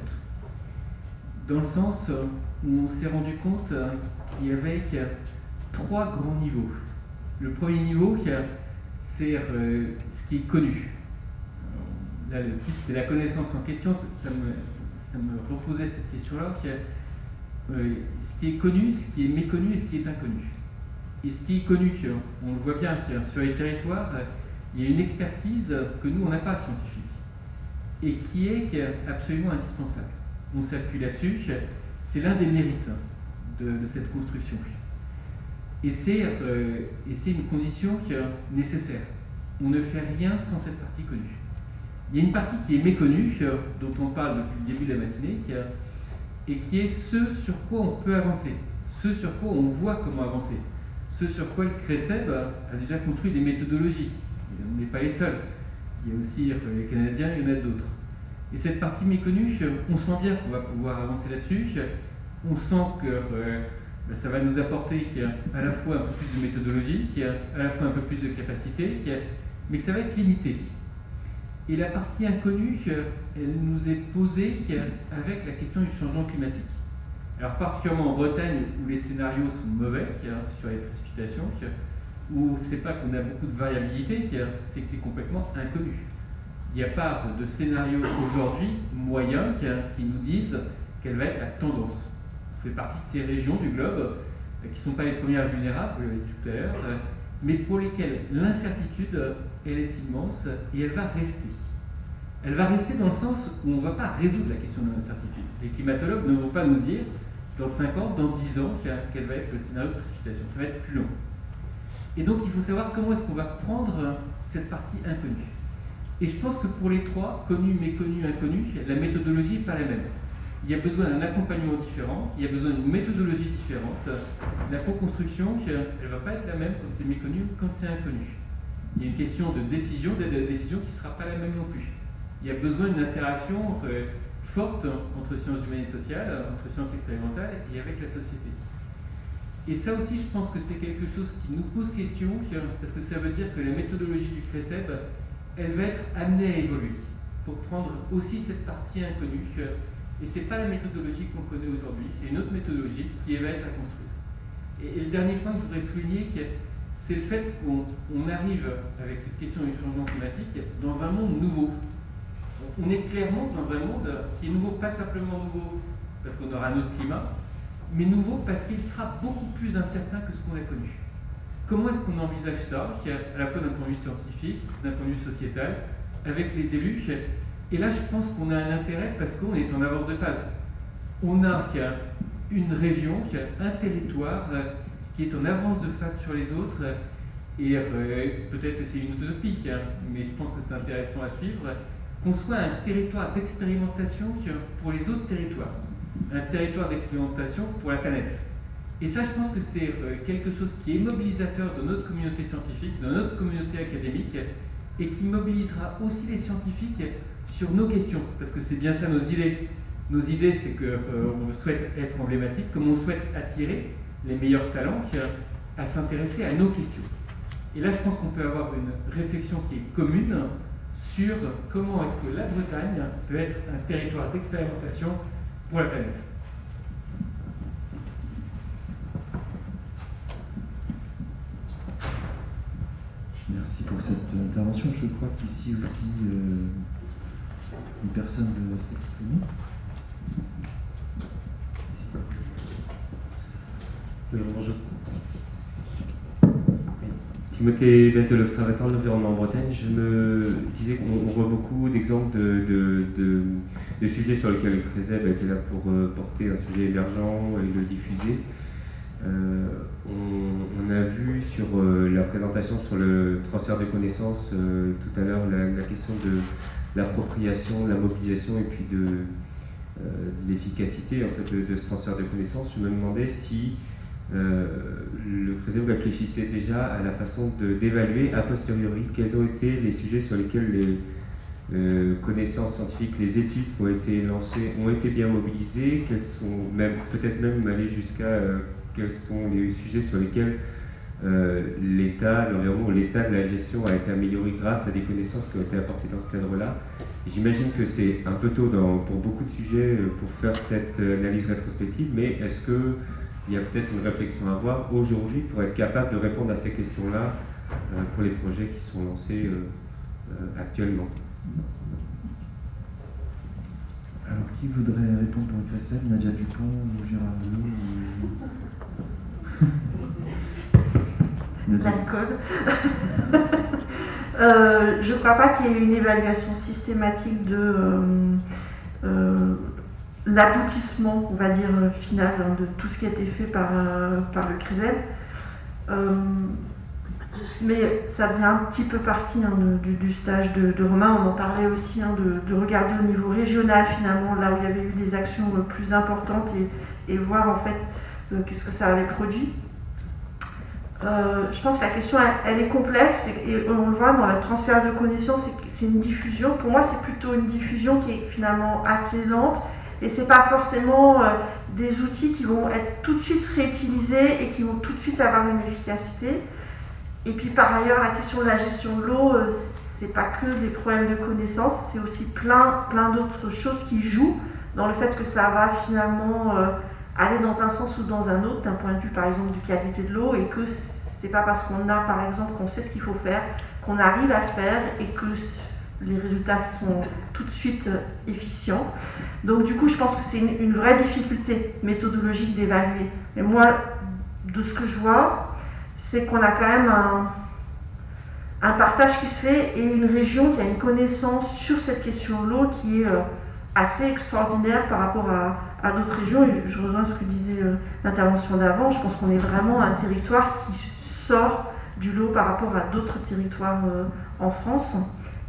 Dans le sens où on s'est rendu compte qu'il y avait 3 grands niveaux. Le premier niveau, c'est ce qui est connu. Là, le titre, c'est la connaissance en question. Ça me reposait cette question-là. Ce qui est connu, ce qui est méconnu et ce qui est inconnu. Et ce qui est connu, on le voit bien, sur les territoires, il y a une expertise que nous, on n'a pas scientifique, et qui est absolument indispensable. On s'appuie là-dessus, c'est l'un des mérites de cette construction. Et c'est une condition nécessaire. On ne fait rien sans cette partie connue. Il y a une partie qui est méconnue, dont on parle depuis le début de la matinée, et qui est ce sur quoi on peut avancer, ce sur quoi on voit comment avancer, ce sur quoi le CRECEB a déjà construit des méthodologies. Et on n'est pas les seuls. Il y a aussi les Canadiens, il y en a d'autres. Et cette partie méconnue, on sent bien qu'on va pouvoir avancer là-dessus. On sent que ça va nous apporter à la fois un peu plus de méthodologie, à la fois un peu plus de capacité, mais que ça va être limité. Et la partie inconnue, elle nous est posée avec la question du changement climatique. Alors particulièrement en Bretagne, où les scénarios sont mauvais sur les précipitations, où c'est pas qu'on a beaucoup de variabilité, c'est que c'est complètement inconnu. Il n'y a pas de scénario aujourd'hui moyen qui nous disent quelle va être la tendance. On fait partie de ces régions du globe qui ne sont pas les premières vulnérables, vous l'avez dit tout à l'heure, mais pour lesquelles l'incertitude, elle est immense et elle va rester. Elle va rester dans le sens où on ne va pas résoudre la question de l'incertitude. Les climatologues ne vont pas nous dire dans 5 ans, dans 10 ans, quel va être le scénario de précipitation. Ça va être plus long. Et donc il faut savoir comment est-ce qu'on va prendre cette partie inconnue. Et je pense que pour les trois, connu, méconnu, inconnu, la méthodologie n'est pas la même. Il y a besoin d'un accompagnement différent, il y a besoin d'une méthodologie différente. La co-construction, elle ne va pas être la même quand c'est méconnu ou quand c'est inconnu. Il y a une question de décision, d'aide à la décision qui ne sera pas la même non plus. Il y a besoin d'une interaction forte entre sciences humaines et sociales, entre sciences expérimentales et avec la société. Et ça aussi, je pense que c'est quelque chose qui nous pose question, parce que ça veut dire que la méthodologie du CRECEB, elle va être amenée à évoluer pour prendre aussi cette partie inconnue. Et ce n'est pas la méthodologie qu'on connaît aujourd'hui, c'est une autre méthodologie qui va être à construire. Et le dernier point que je voudrais souligner, c'est le fait qu'on arrive avec cette question du changement climatique dans un monde nouveau. On est clairement dans un monde qui est nouveau, pas simplement nouveau parce qu'on aura un autre climat, mais nouveau parce qu'il sera beaucoup plus incertain que ce qu'on a connu. Comment est-ce qu'on envisage ça, à la fois d'un point de vue scientifique, d'un point de vue sociétal, avec les élus? Et là, je pense qu'on a un intérêt parce qu'on est en avance de phase. On a une région, un territoire qui est en avance de phase sur les autres, et peut-être que c'est une utopie, mais je pense que c'est intéressant à suivre, qu'on soit un territoire d'expérimentation pour les autres territoires, un territoire d'expérimentation pour la planète. Et ça, je pense que c'est quelque chose qui est mobilisateur de notre communauté scientifique, de notre communauté académique, et qui mobilisera aussi les scientifiques sur nos questions, parce que c'est bien ça nos idées. Nos idées, c'est qu'on souhaite être emblématique, comme on souhaite attirer les meilleurs talents à s'intéresser à nos questions. Et là, je pense qu'on peut avoir une réflexion qui est commune sur comment est-ce que la Bretagne peut être un territoire d'expérimentation pour la planète. Merci pour cette intervention. Je crois qu'ici aussi, une personne veut s'exprimer. Oui, bonjour. Timothée Besse de l'Observatoire de l'Environnement en Bretagne. Je me disais qu'on voit beaucoup d'exemples de sujets sur lesquels le CRECEB a été là pour porter un sujet émergent et le diffuser. On a vu sur la présentation sur le transfert de connaissances tout à l'heure la question de l'appropriation, de la mobilisation et puis de l'efficacité en fait, de ce transfert de connaissances. Je me demandais si le CRECEB réfléchissait déjà à la façon d'évaluer a posteriori quels ont été les sujets sur lesquels les connaissances scientifiques, les études qui ont été lancées ont été bien mobilisées, quels sont peut-être même aller jusqu'à quels sont les sujets sur lesquels l'état, l'environnement ou l'état de la gestion a été amélioré grâce à des connaissances qui ont été apportées dans ce cadre-là. J'imagine que c'est un peu tôt pour beaucoup de sujets pour faire cette analyse rétrospective, mais est-ce qu'il y a peut-être une réflexion à avoir aujourd'hui pour être capable de répondre à ces questions-là pour les projets qui sont lancés actuellement? Alors, qui voudrait répondre pour le CRECEB? Nadia Dupont ou Gérard Leloup L'alcool. Je ne crois pas qu'il y ait une évaluation systématique de l'aboutissement, on va dire, final de tout ce qui a été fait par le CRECEB. Mais ça faisait un petit peu partie du stage de Romain, on en parlait aussi, de regarder au niveau régional finalement, là où il y avait eu des actions plus importantes et voir en fait qu'est-ce que ça avait produit. Je pense que la question, elle est complexe et on le voit dans le transfert de connaissances, c'est une diffusion. Pour moi, c'est plutôt une diffusion qui est finalement assez lente et c'est pas forcément des outils qui vont être tout de suite réutilisés et qui vont tout de suite avoir une efficacité. Et puis par ailleurs, la question de la gestion de l'eau, c'est pas que des problèmes de connaissances, c'est aussi plein d'autres choses qui jouent dans le fait que ça va finalement aller dans un sens ou dans un autre, d'un point de vue par exemple de qualité de l'eau, et que c'est pas parce qu'on a par exemple qu'on sait ce qu'il faut faire, qu'on arrive à le faire et que les résultats sont tout de suite efficients. Donc du coup je pense que c'est une vraie difficulté méthodologique d'évaluer. Mais moi, de ce que je vois, c'est qu'on a quand même un partage qui se fait et une région qui a une connaissance sur cette question de l'eau qui est assez extraordinaire par rapport à d'autres régions. Et je rejoins ce que disait l'intervention d'avant. Je pense qu'on est vraiment un territoire qui sort du lot par rapport à d'autres territoires en France,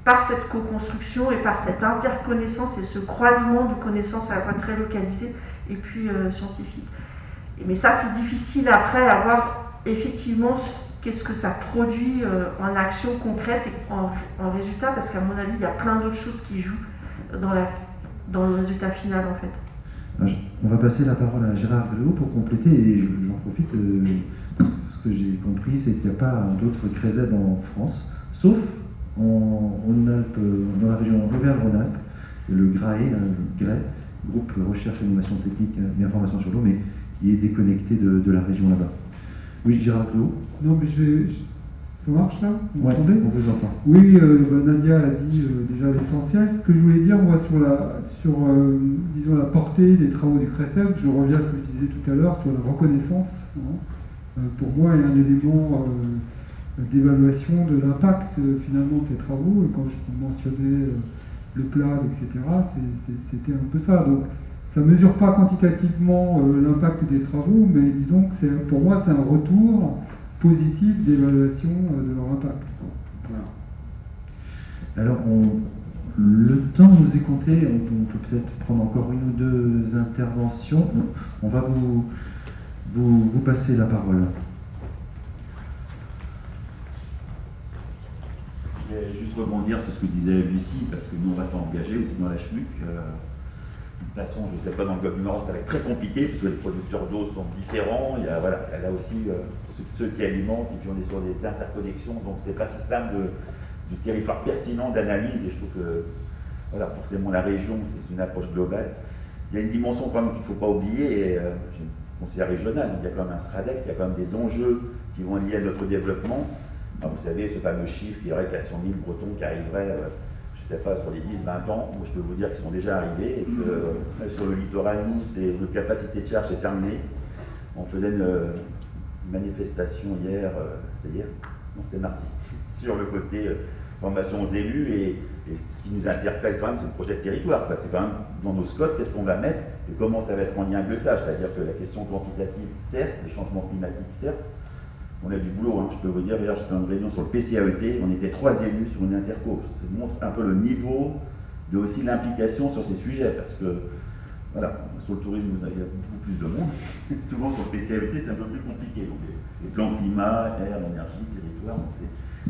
par cette co-construction et par cette interconnaissance et ce croisement de connaissances à la fois très localisées et puis scientifiques. Mais ça, c'est difficile après à voir effectivement qu'est-ce que ça produit en action concrète et en résultat, parce qu'à mon avis, il y a plein d'autres choses qui jouent dans le résultat final en fait. On va passer la parole à Gérard Gruau pour compléter, et j'en profite. Ce que j'ai compris, c'est qu'il n'y a pas d'autres CRESEB en France, sauf en Alpes, dans la région Auvergne-Rhône-Alpes, le GRAE, le GRAE, Groupe Recherche, Innovation Technique et Information sur l'eau, mais qui est déconnecté de la région là-bas. Oui, Gérard Gruau. Non, mais ça marche là? Vous m'entendez? On vous entend. Oui, Nadia a dit déjà l'essentiel. Ce que je voulais dire, moi, sur disons, la portée des travaux du CRESEB, je reviens à ce que je disais tout à l'heure sur la reconnaissance. Pour moi, il y a un élément d'évaluation de l'impact finalement de ces travaux. Et quand je mentionnais le PLAD, etc., c'était un peu ça. Donc, ça ne mesure pas quantitativement l'impact des travaux, mais disons que pour moi, c'est un retour positif d'évaluation de leur impact. Voilà. Alors, le temps nous est compté, on peut peut-être prendre encore une ou deux interventions. On va vous passer la parole. Je vais juste rebondir sur ce que disait Lucie, parce que nous, on va s'engager aussi dans la SHMUC. De toute façon, je ne sais pas, dans le Golfe du Nord, ça va être très compliqué, parce que les producteurs d'eau sont différents. Il y a aussi ceux qui alimentent, et puis on est sur des interconnexions, donc c'est pas si simple de territoire pertinent d'analyse, et je trouve que, voilà, forcément la région, c'est une approche globale. Il y a une dimension quand même qu'il ne faut pas oublier, et j'ai une conseillère régionale, il y a quand même un SRADEC, il y a quand même des enjeux qui vont lier à notre développement. Alors, vous savez, ce fameux chiffre, il y aurait 400 000 Bretons qui arriveraient, je ne sais pas, sur les 10-20 ans, moi je peux vous dire qu'ils sont déjà arrivés, et que sur le littoral, nous, le capacité de charge est terminé. On faisait une manifestation hier, c'était hier? Non, c'était mardi, sur le côté formation aux élus, et ce qui nous interpelle quand même, c'est le projet de territoire. C'est quand même dans nos scopes, qu'est-ce qu'on va mettre et comment ça va être en lien avec ça. C'est-à-dire que la question quantitative, certes, les changements climatiques, certes, on a du boulot, hein. Je peux vous dire, d'ailleurs, j'étais dans une réunion sur le PCAET, on était 3 élus sur une interco. Ça montre un peu le niveau de aussi l'implication sur ces sujets, parce que, voilà, sur le tourisme, il y a beaucoup plus de monde. Souvent, sur le PCAET, c'est un peu plus compliqué. Donc, les plans climat, air, énergie, territoire, donc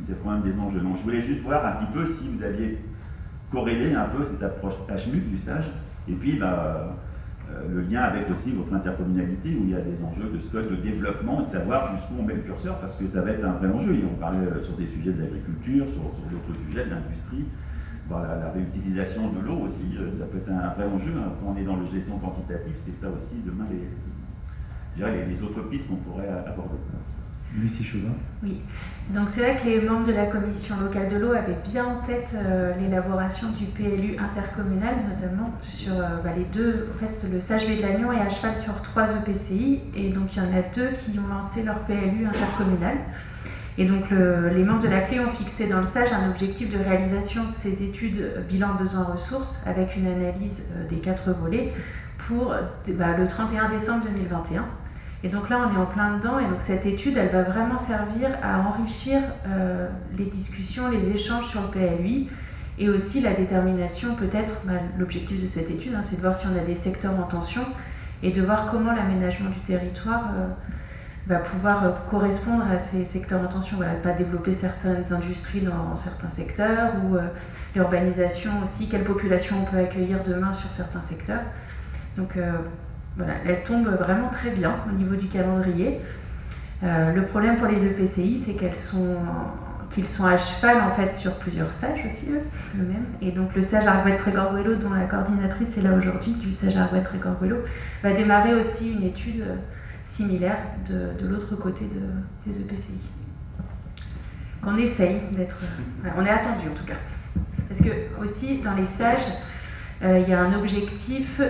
c'est quand même des enjeux. Donc, je voulais juste voir un petit peu si vous aviez corrélé un peu cette approche HMUC du SAGE, et puis, le lien avec aussi votre intercommunalité où il y a des enjeux de stock, de développement et de savoir jusqu'où on met le curseur, parce que ça va être un vrai enjeu. Et on parlait sur des sujets de l'agriculture, sur d'autres sujets de l'industrie. La réutilisation de l'eau aussi, ça peut être un vrai enjeu. Quand on est dans la gestion quantitative, c'est ça aussi demain les autres pistes qu'on pourrait aborder. Lucie Chauvin. Oui, donc c'est vrai que les membres de la commission locale de l'eau avaient bien en tête l'élaboration du PLU intercommunal, notamment sur les deux, en fait le SAGE de Lannion est à cheval sur 3 EPCI, et donc il y en a 2 qui ont lancé leur PLU intercommunal. Et donc les membres de la clé ont fixé dans le SAGE un objectif de réalisation de ces études bilan besoins ressources avec une analyse des 4 volets pour le 31 décembre 2021. Et donc là, on est en plein dedans, et donc cette étude, elle va vraiment servir à enrichir les discussions, les échanges sur le PLUI, et aussi la détermination, peut-être, l'objectif de cette étude, c'est de voir si on a des secteurs en tension, et de voir comment l'aménagement du territoire va pouvoir correspondre à ces secteurs en tension. Voilà, pas développer certaines industries dans certains secteurs, ou l'urbanisation aussi, quelle population on peut accueillir demain sur certains secteurs. Donc voilà, elle tombe vraiment très bien au niveau du calendrier. Le problème pour les EPCI, c'est qu'ils sont à cheval en fait sur plusieurs SAGE aussi, eux-mêmes. Et donc le SAGE Argouët-Trégorguelo, dont la coordinatrice est là aujourd'hui, du SAGE Argouët-Trégorguelo, va démarrer aussi une étude similaire de l'autre côté des EPCI. Qu'on essaye d'être... on est attendu en tout cas. Parce que aussi dans les SAGE, il y a un objectif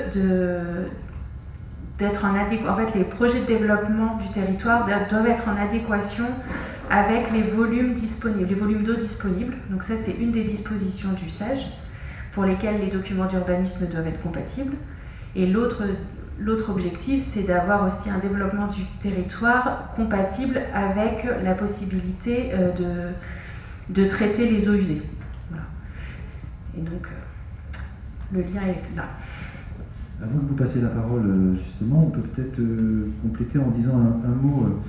d'être en adéquation. En fait, les projets de développement du territoire doivent être en adéquation avec les volumes disponibles, les volumes d'eau disponibles. Donc ça, c'est une des dispositions du SAGE pour lesquelles les documents d'urbanisme doivent être compatibles. Et l'autre objectif, c'est d'avoir aussi un développement du territoire compatible avec la possibilité de traiter les eaux usées. Voilà. Et donc, le lien est là. Avant de vous passer la parole, justement, on peut peut-être compléter en disant un mot,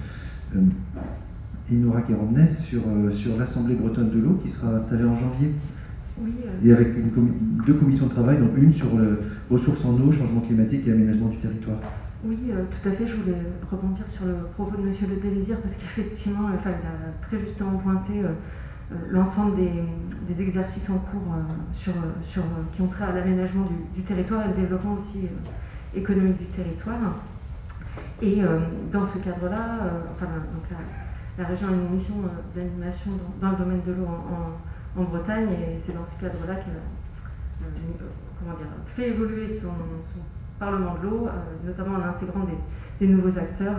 Enora Queromnes, sur l'Assemblée bretonne de l'eau qui sera installée en janvier. Oui, et avec deux commissions de travail, donc une sur ressources en eau, changement climatique et aménagement du territoire. Oui, tout à fait. Je voulais rebondir sur le propos de M. Le Délésir, parce qu'effectivement, il a très justement pointé l'ensemble des exercices en cours qui ont trait à l'aménagement du territoire et le développement aussi économique du territoire. Et dans ce cadre-là, la région a une mission d'animation dans le domaine de l'eau en Bretagne, et c'est dans ce cadre-là qu'elle a fait évoluer son Parlement de l'eau, notamment en intégrant des nouveaux acteurs,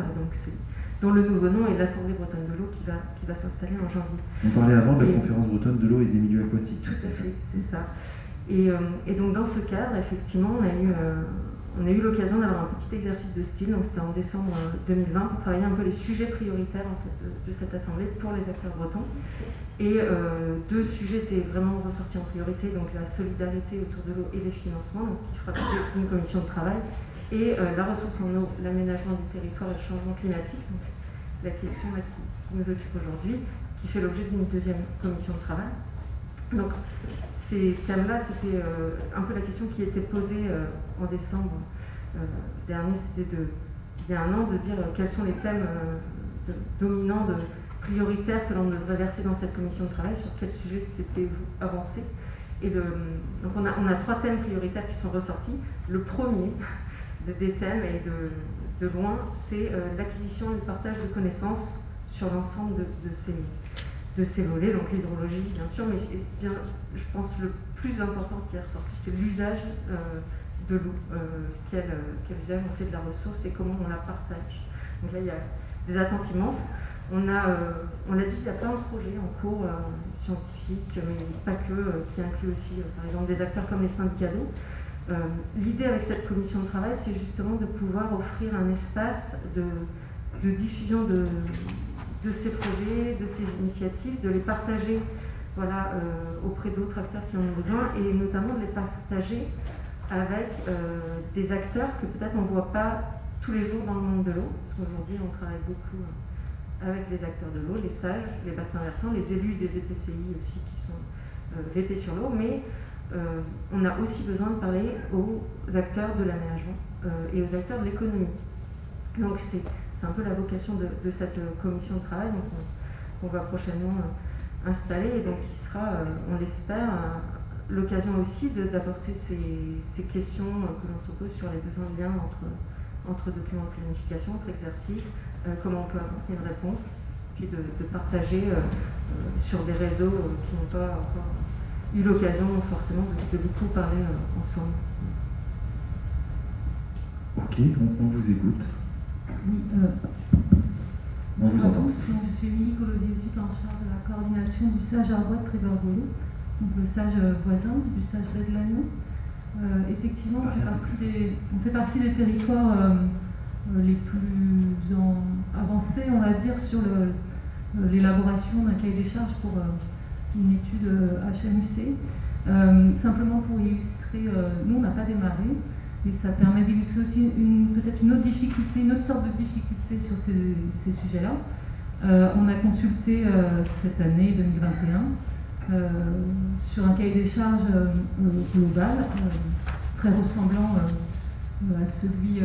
dont le nouveau nom est l'Assemblée bretonne de l'eau qui va s'installer en janvier. On parlait avant de la conférence bretonne de l'eau et des milieux aquatiques. Tout à fait, c'est ça. Et donc dans ce cadre, effectivement, on a eu l'occasion d'avoir un petit exercice de style, donc c'était en décembre 2020, pour travailler un peu les sujets prioritaires en fait, de cette assemblée pour les acteurs bretons. Et deux sujets étaient vraiment ressortis en priorité, donc la solidarité autour de l'eau et les financements, donc qui fera l'objet d'une commission de travail, et la ressource en eau, l'aménagement du territoire et le changement climatique, donc la question là, qui nous occupe aujourd'hui, qui fait l'objet d'une deuxième commission de travail. Donc ces thèmes-là, c'était un peu la question qui était posée en décembre dernier, c'était il y a un an, de dire quels sont les thèmes dominants, prioritaires que l'on devrait verser dans cette commission de travail, sur quel sujet c'était avancé. Et donc on a trois thèmes prioritaires qui sont ressortis. Le premier des thèmes, et de loin, c'est l'acquisition et le partage de connaissances sur l'ensemble de ces volets, donc l'hydrologie bien sûr, mais je pense le plus important qui est ressorti, c'est l'usage de l'eau, quel usage on fait de la ressource et comment on la partage. Donc là, il y a des attentes immenses. On l'a dit, il y a plein de projets en cours scientifiques, mais pas que, qui incluent aussi, par exemple, des acteurs comme les syndicats d'eau. L'idée avec cette commission de travail, c'est justement de pouvoir offrir un espace de diffusion de ces projets, de ces initiatives, de les partager auprès d'autres acteurs qui en ont besoin, et notamment de les partager avec des acteurs que peut-être on ne voit pas tous les jours dans le monde de l'eau, parce qu'aujourd'hui on travaille beaucoup avec les acteurs de l'eau, les SAGE, les bassins versants, les élus des EPCI aussi qui sont VP sur l'eau, mais on a aussi besoin de parler aux acteurs de l'aménagement et aux acteurs de l'économie. Donc c'est un peu la vocation de cette commission de travail qu'on va prochainement installer, et donc qui sera, on l'espère, l'occasion aussi d'apporter ces questions que l'on se pose sur les besoins de lien entre documents de planification, entre exercices, comment on peut apporter une réponse, puis de partager sur des réseaux qui n'ont pas encore eu l'occasion forcément de beaucoup parler ensemble. Ok, on vous écoute. Oui, on vous entend. Je suis Émilie Colosier-Duc, en charge de la coordination du SAGE Argouët-Trégorguelo, donc le SAGE voisin du SAGE de l'Agnon. Effectivement, on fait partie des territoires les plus avancés, on va dire, sur l'élaboration d'un cahier des charges pour une étude HMUC. Simplement pour illustrer, nous on n'a pas démarré, Et ça permet d'illustrer aussi peut-être une autre difficulté, une autre sorte de difficulté sur ces sujets-là. On a consulté cette année 2021 sur un cahier des charges global, très ressemblant à celui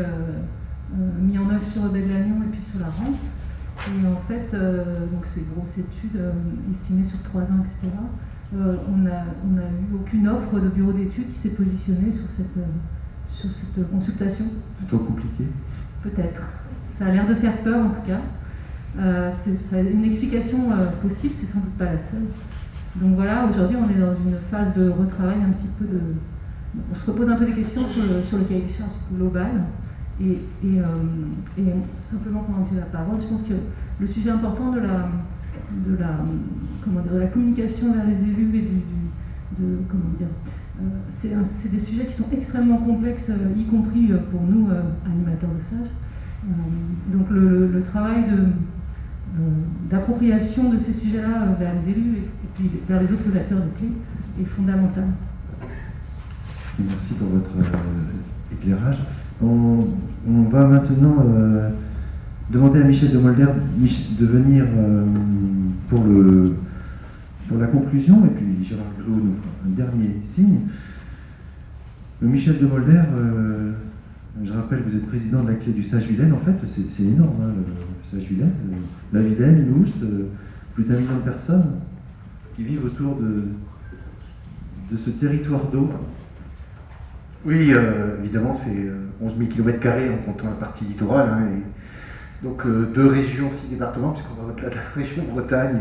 mis en œuvre sur Baie de Lannion et puis sur la Rance. Et en fait, donc c'est une grosse étude estimée sur 3 ans, etc. On n'a eu aucune offre de bureau d'études qui s'est positionné sur cette consultation. C'est trop compliqué? Peut-être. Ça a l'air de faire peur en tout cas. C'est une explication possible, c'est sans doute pas la seule. Donc voilà, aujourd'hui on est dans une phase de retravail un petit peu de... On se repose un peu des questions sur le cahier des charges global. Et simplement pour en dire la parole, je pense que le sujet important de la communication vers les élus et c'est des sujets qui sont extrêmement complexes, y compris pour nous, animateurs de SAGE. Donc le travail d'appropriation de ces sujets-là vers les élus et puis vers les autres acteurs de clé est fondamental. Merci pour votre éclairage. On va maintenant demander à Michel de Molder de venir pour la conclusion, et puis Gérard Gruau nous fera un dernier signe. Michel de Molder, je rappelle, vous êtes président de la clé du Sage-Vilaine. En fait, c'est énorme, hein, le Sage-Vilaine. La Vilaine, Loust, plus d'1 million de personnes qui vivent autour de ce territoire d'eau. Oui, évidemment, c'est 11 000 km² en comptant la partie littorale. Hein, et donc 2 régions, 6 départements, puisqu'on va au-delà de la région Bretagne,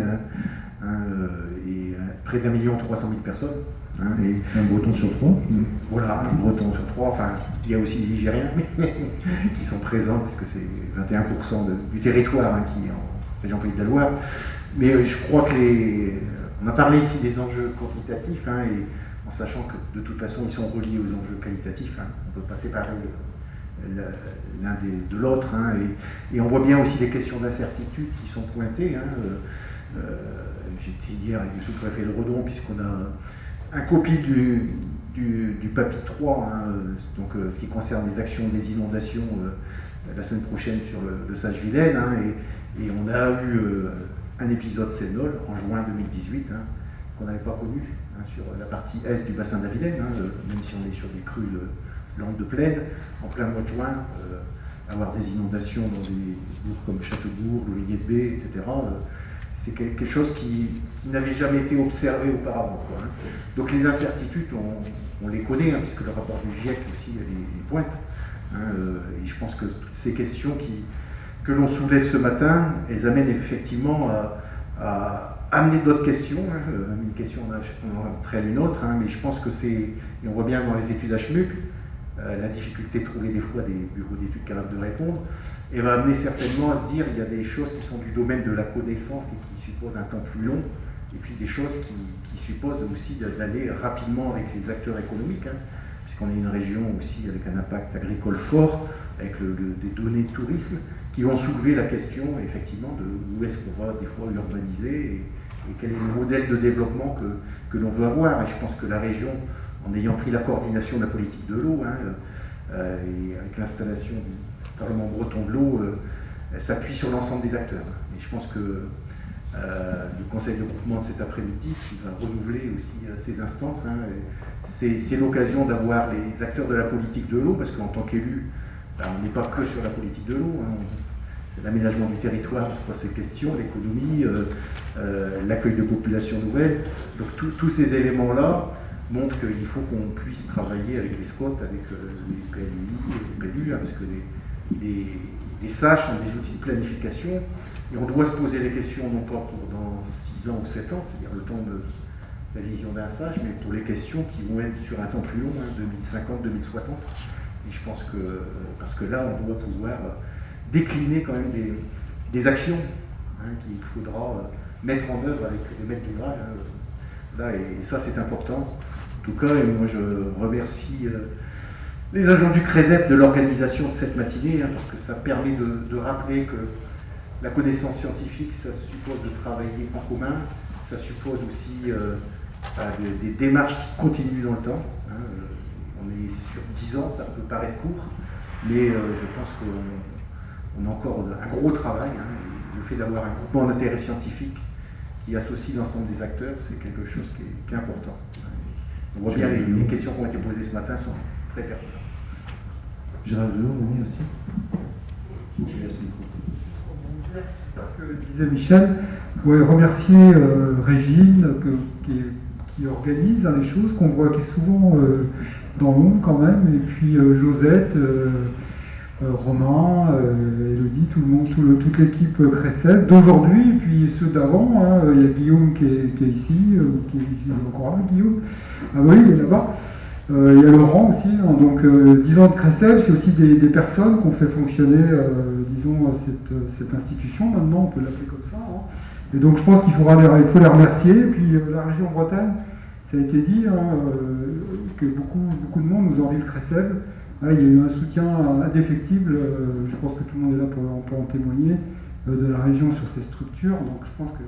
et près d'1 300 000 personnes. Hein, et un Breton sur 3. Voilà, un Breton sur 3. Enfin, il y a aussi les Ligériens qui sont présents, puisque c'est 21% du territoire hein, qui est en région Pays de la Loire. Mais je crois que on a parlé ici des enjeux quantitatifs, hein, et en sachant que de toute façon ils sont reliés aux enjeux qualitatifs. Hein. On ne peut pas séparer l'un de l'autre. Hein. Et on voit bien aussi des questions d'incertitude qui sont pointées. Hein. J'étais hier avec le sous-préfet de Redon, puisqu'on a un compil du PAPI 3, hein, donc ce qui concerne les actions des inondations la semaine prochaine sur le Sage-Vilaine. Hein, et on a eu un épisode Sénol en juin 2018 hein, qu'on n'avait pas connu. Sur la partie est du bassin de la Vilaine, hein, même si on est sur des crues lentes de plaine, en plein mois de juin, avoir des inondations dans des bourgs comme Châteaubourg, Louvigné-de-Baie, etc., c'est quelque chose qui n'avait jamais été observé auparavant. Quoi, hein. Donc les incertitudes, on les connaît, hein, puisque le rapport du GIEC aussi les pointe. Hein, et je pense que toutes ces questions que l'on soulève ce matin, elles amènent effectivement à amener d'autres questions, hein. Une question on entraîne une autre, hein, mais je pense que et on voit bien dans les études HMUC, la difficulté de trouver des fois des bureaux d'études capables de répondre, et va amener certainement à se dire il y a des choses qui sont du domaine de la connaissance et qui supposent un temps plus long, et puis des choses qui supposent aussi d'aller rapidement avec les acteurs économiques, hein, puisqu'on est une région aussi avec un impact agricole fort, avec des données de tourisme, qui vont soulever la question effectivement de où est-ce qu'on va des fois urbaniser et quel est le modèle de développement que l'on veut avoir. Et je pense que la région, en ayant pris la coordination de la politique de l'eau, hein, et avec l'installation du Parlement breton de l'eau, elle s'appuie sur l'ensemble des acteurs. Et je pense que le conseil de groupement de cet après-midi, qui va renouveler aussi ces instances, hein, c'est l'occasion d'avoir les acteurs de la politique de l'eau, parce qu'en tant qu'élu, on n'est pas que sur la politique de l'eau, hein, c'est l'aménagement du territoire, on se pose ces questions, l'économie, l'accueil de populations nouvelles. Donc tous ces éléments-là montrent qu'il faut qu'on puisse travailler avec les SCOT, avec les PLUI, les PLU, hein, parce que les SAGE sont des outils de planification, et on doit se poser les questions non pas pour dans 6 ans ou 7 ans, c'est-à-dire le temps de la vision d'un SAGE, mais pour les questions qui vont être sur un temps plus long, hein, 2050, 2060. Et je pense que, parce que là, on doit pouvoir décliner quand même des actions hein, qu'il faudra mettre en œuvre avec les maîtres d'ouvrage. Hein, là, et ça, c'est important. En tout cas, et moi, je remercie les agents du CRESEP de l'organisation de cette matinée, hein, parce que ça permet de rappeler que la connaissance scientifique, ça suppose de travailler en commun, ça suppose aussi des démarches qui continuent dans le temps. Hein, on on est sur 10 ans, ça peut paraître court, mais je pense qu'on a encore un gros travail. Le fait d'avoir un groupement d'intérêt scientifique qui associe l'ensemble des acteurs, c'est quelque chose qui est important. On voit bien les questions qui ont été posées ce matin sont très pertinentes. Gérald Delot, venez aussi. Je vous laisse le micro. Disait Michel, je voudrais remercier Régine qui organise les choses, qu'on voit qui est souvent dans l'ombre quand même, et puis Josette, Romain, Elodie, tout le monde, toute l'équipe Cresceb d'aujourd'hui, et puis ceux d'avant. Il y a Guillaume qui est ici, qui est ici encore là, Guillaume. Ah oui, il est là-bas. Il y a Laurent aussi. Donc 10 ans de Cresceb, c'est aussi des personnes qui ont fait fonctionner, disons, cette institution. Maintenant, on peut l'appeler comme ça. Et donc je pense qu'il faut les remercier. Et puis la région Bretagne, ça a été dit, que beaucoup de monde nous envie le Cresceb. Il y a eu un soutien indéfectible, je pense que tout le monde est là pour en témoigner, de la région sur ces structures. Donc je pense que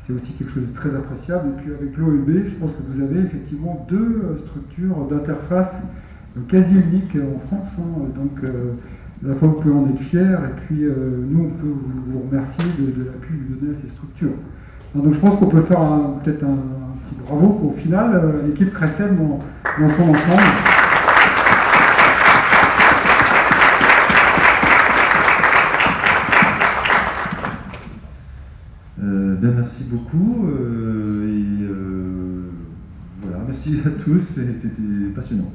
c'est aussi quelque chose de très appréciable. Et puis avec l'OEB, je pense que vous avez effectivement 2 structures d'interface quasi uniques en France. Donc à la fois vous pouvez en être fiers, et puis nous on peut vous remercier de l'appui que vous donnez à ces structures. Donc je pense qu'on peut faire peut-être un petit bravo pour, au final, l'équipe Cresceb dans son ensemble. Merci beaucoup. Voilà, merci à tous, c'était passionnant.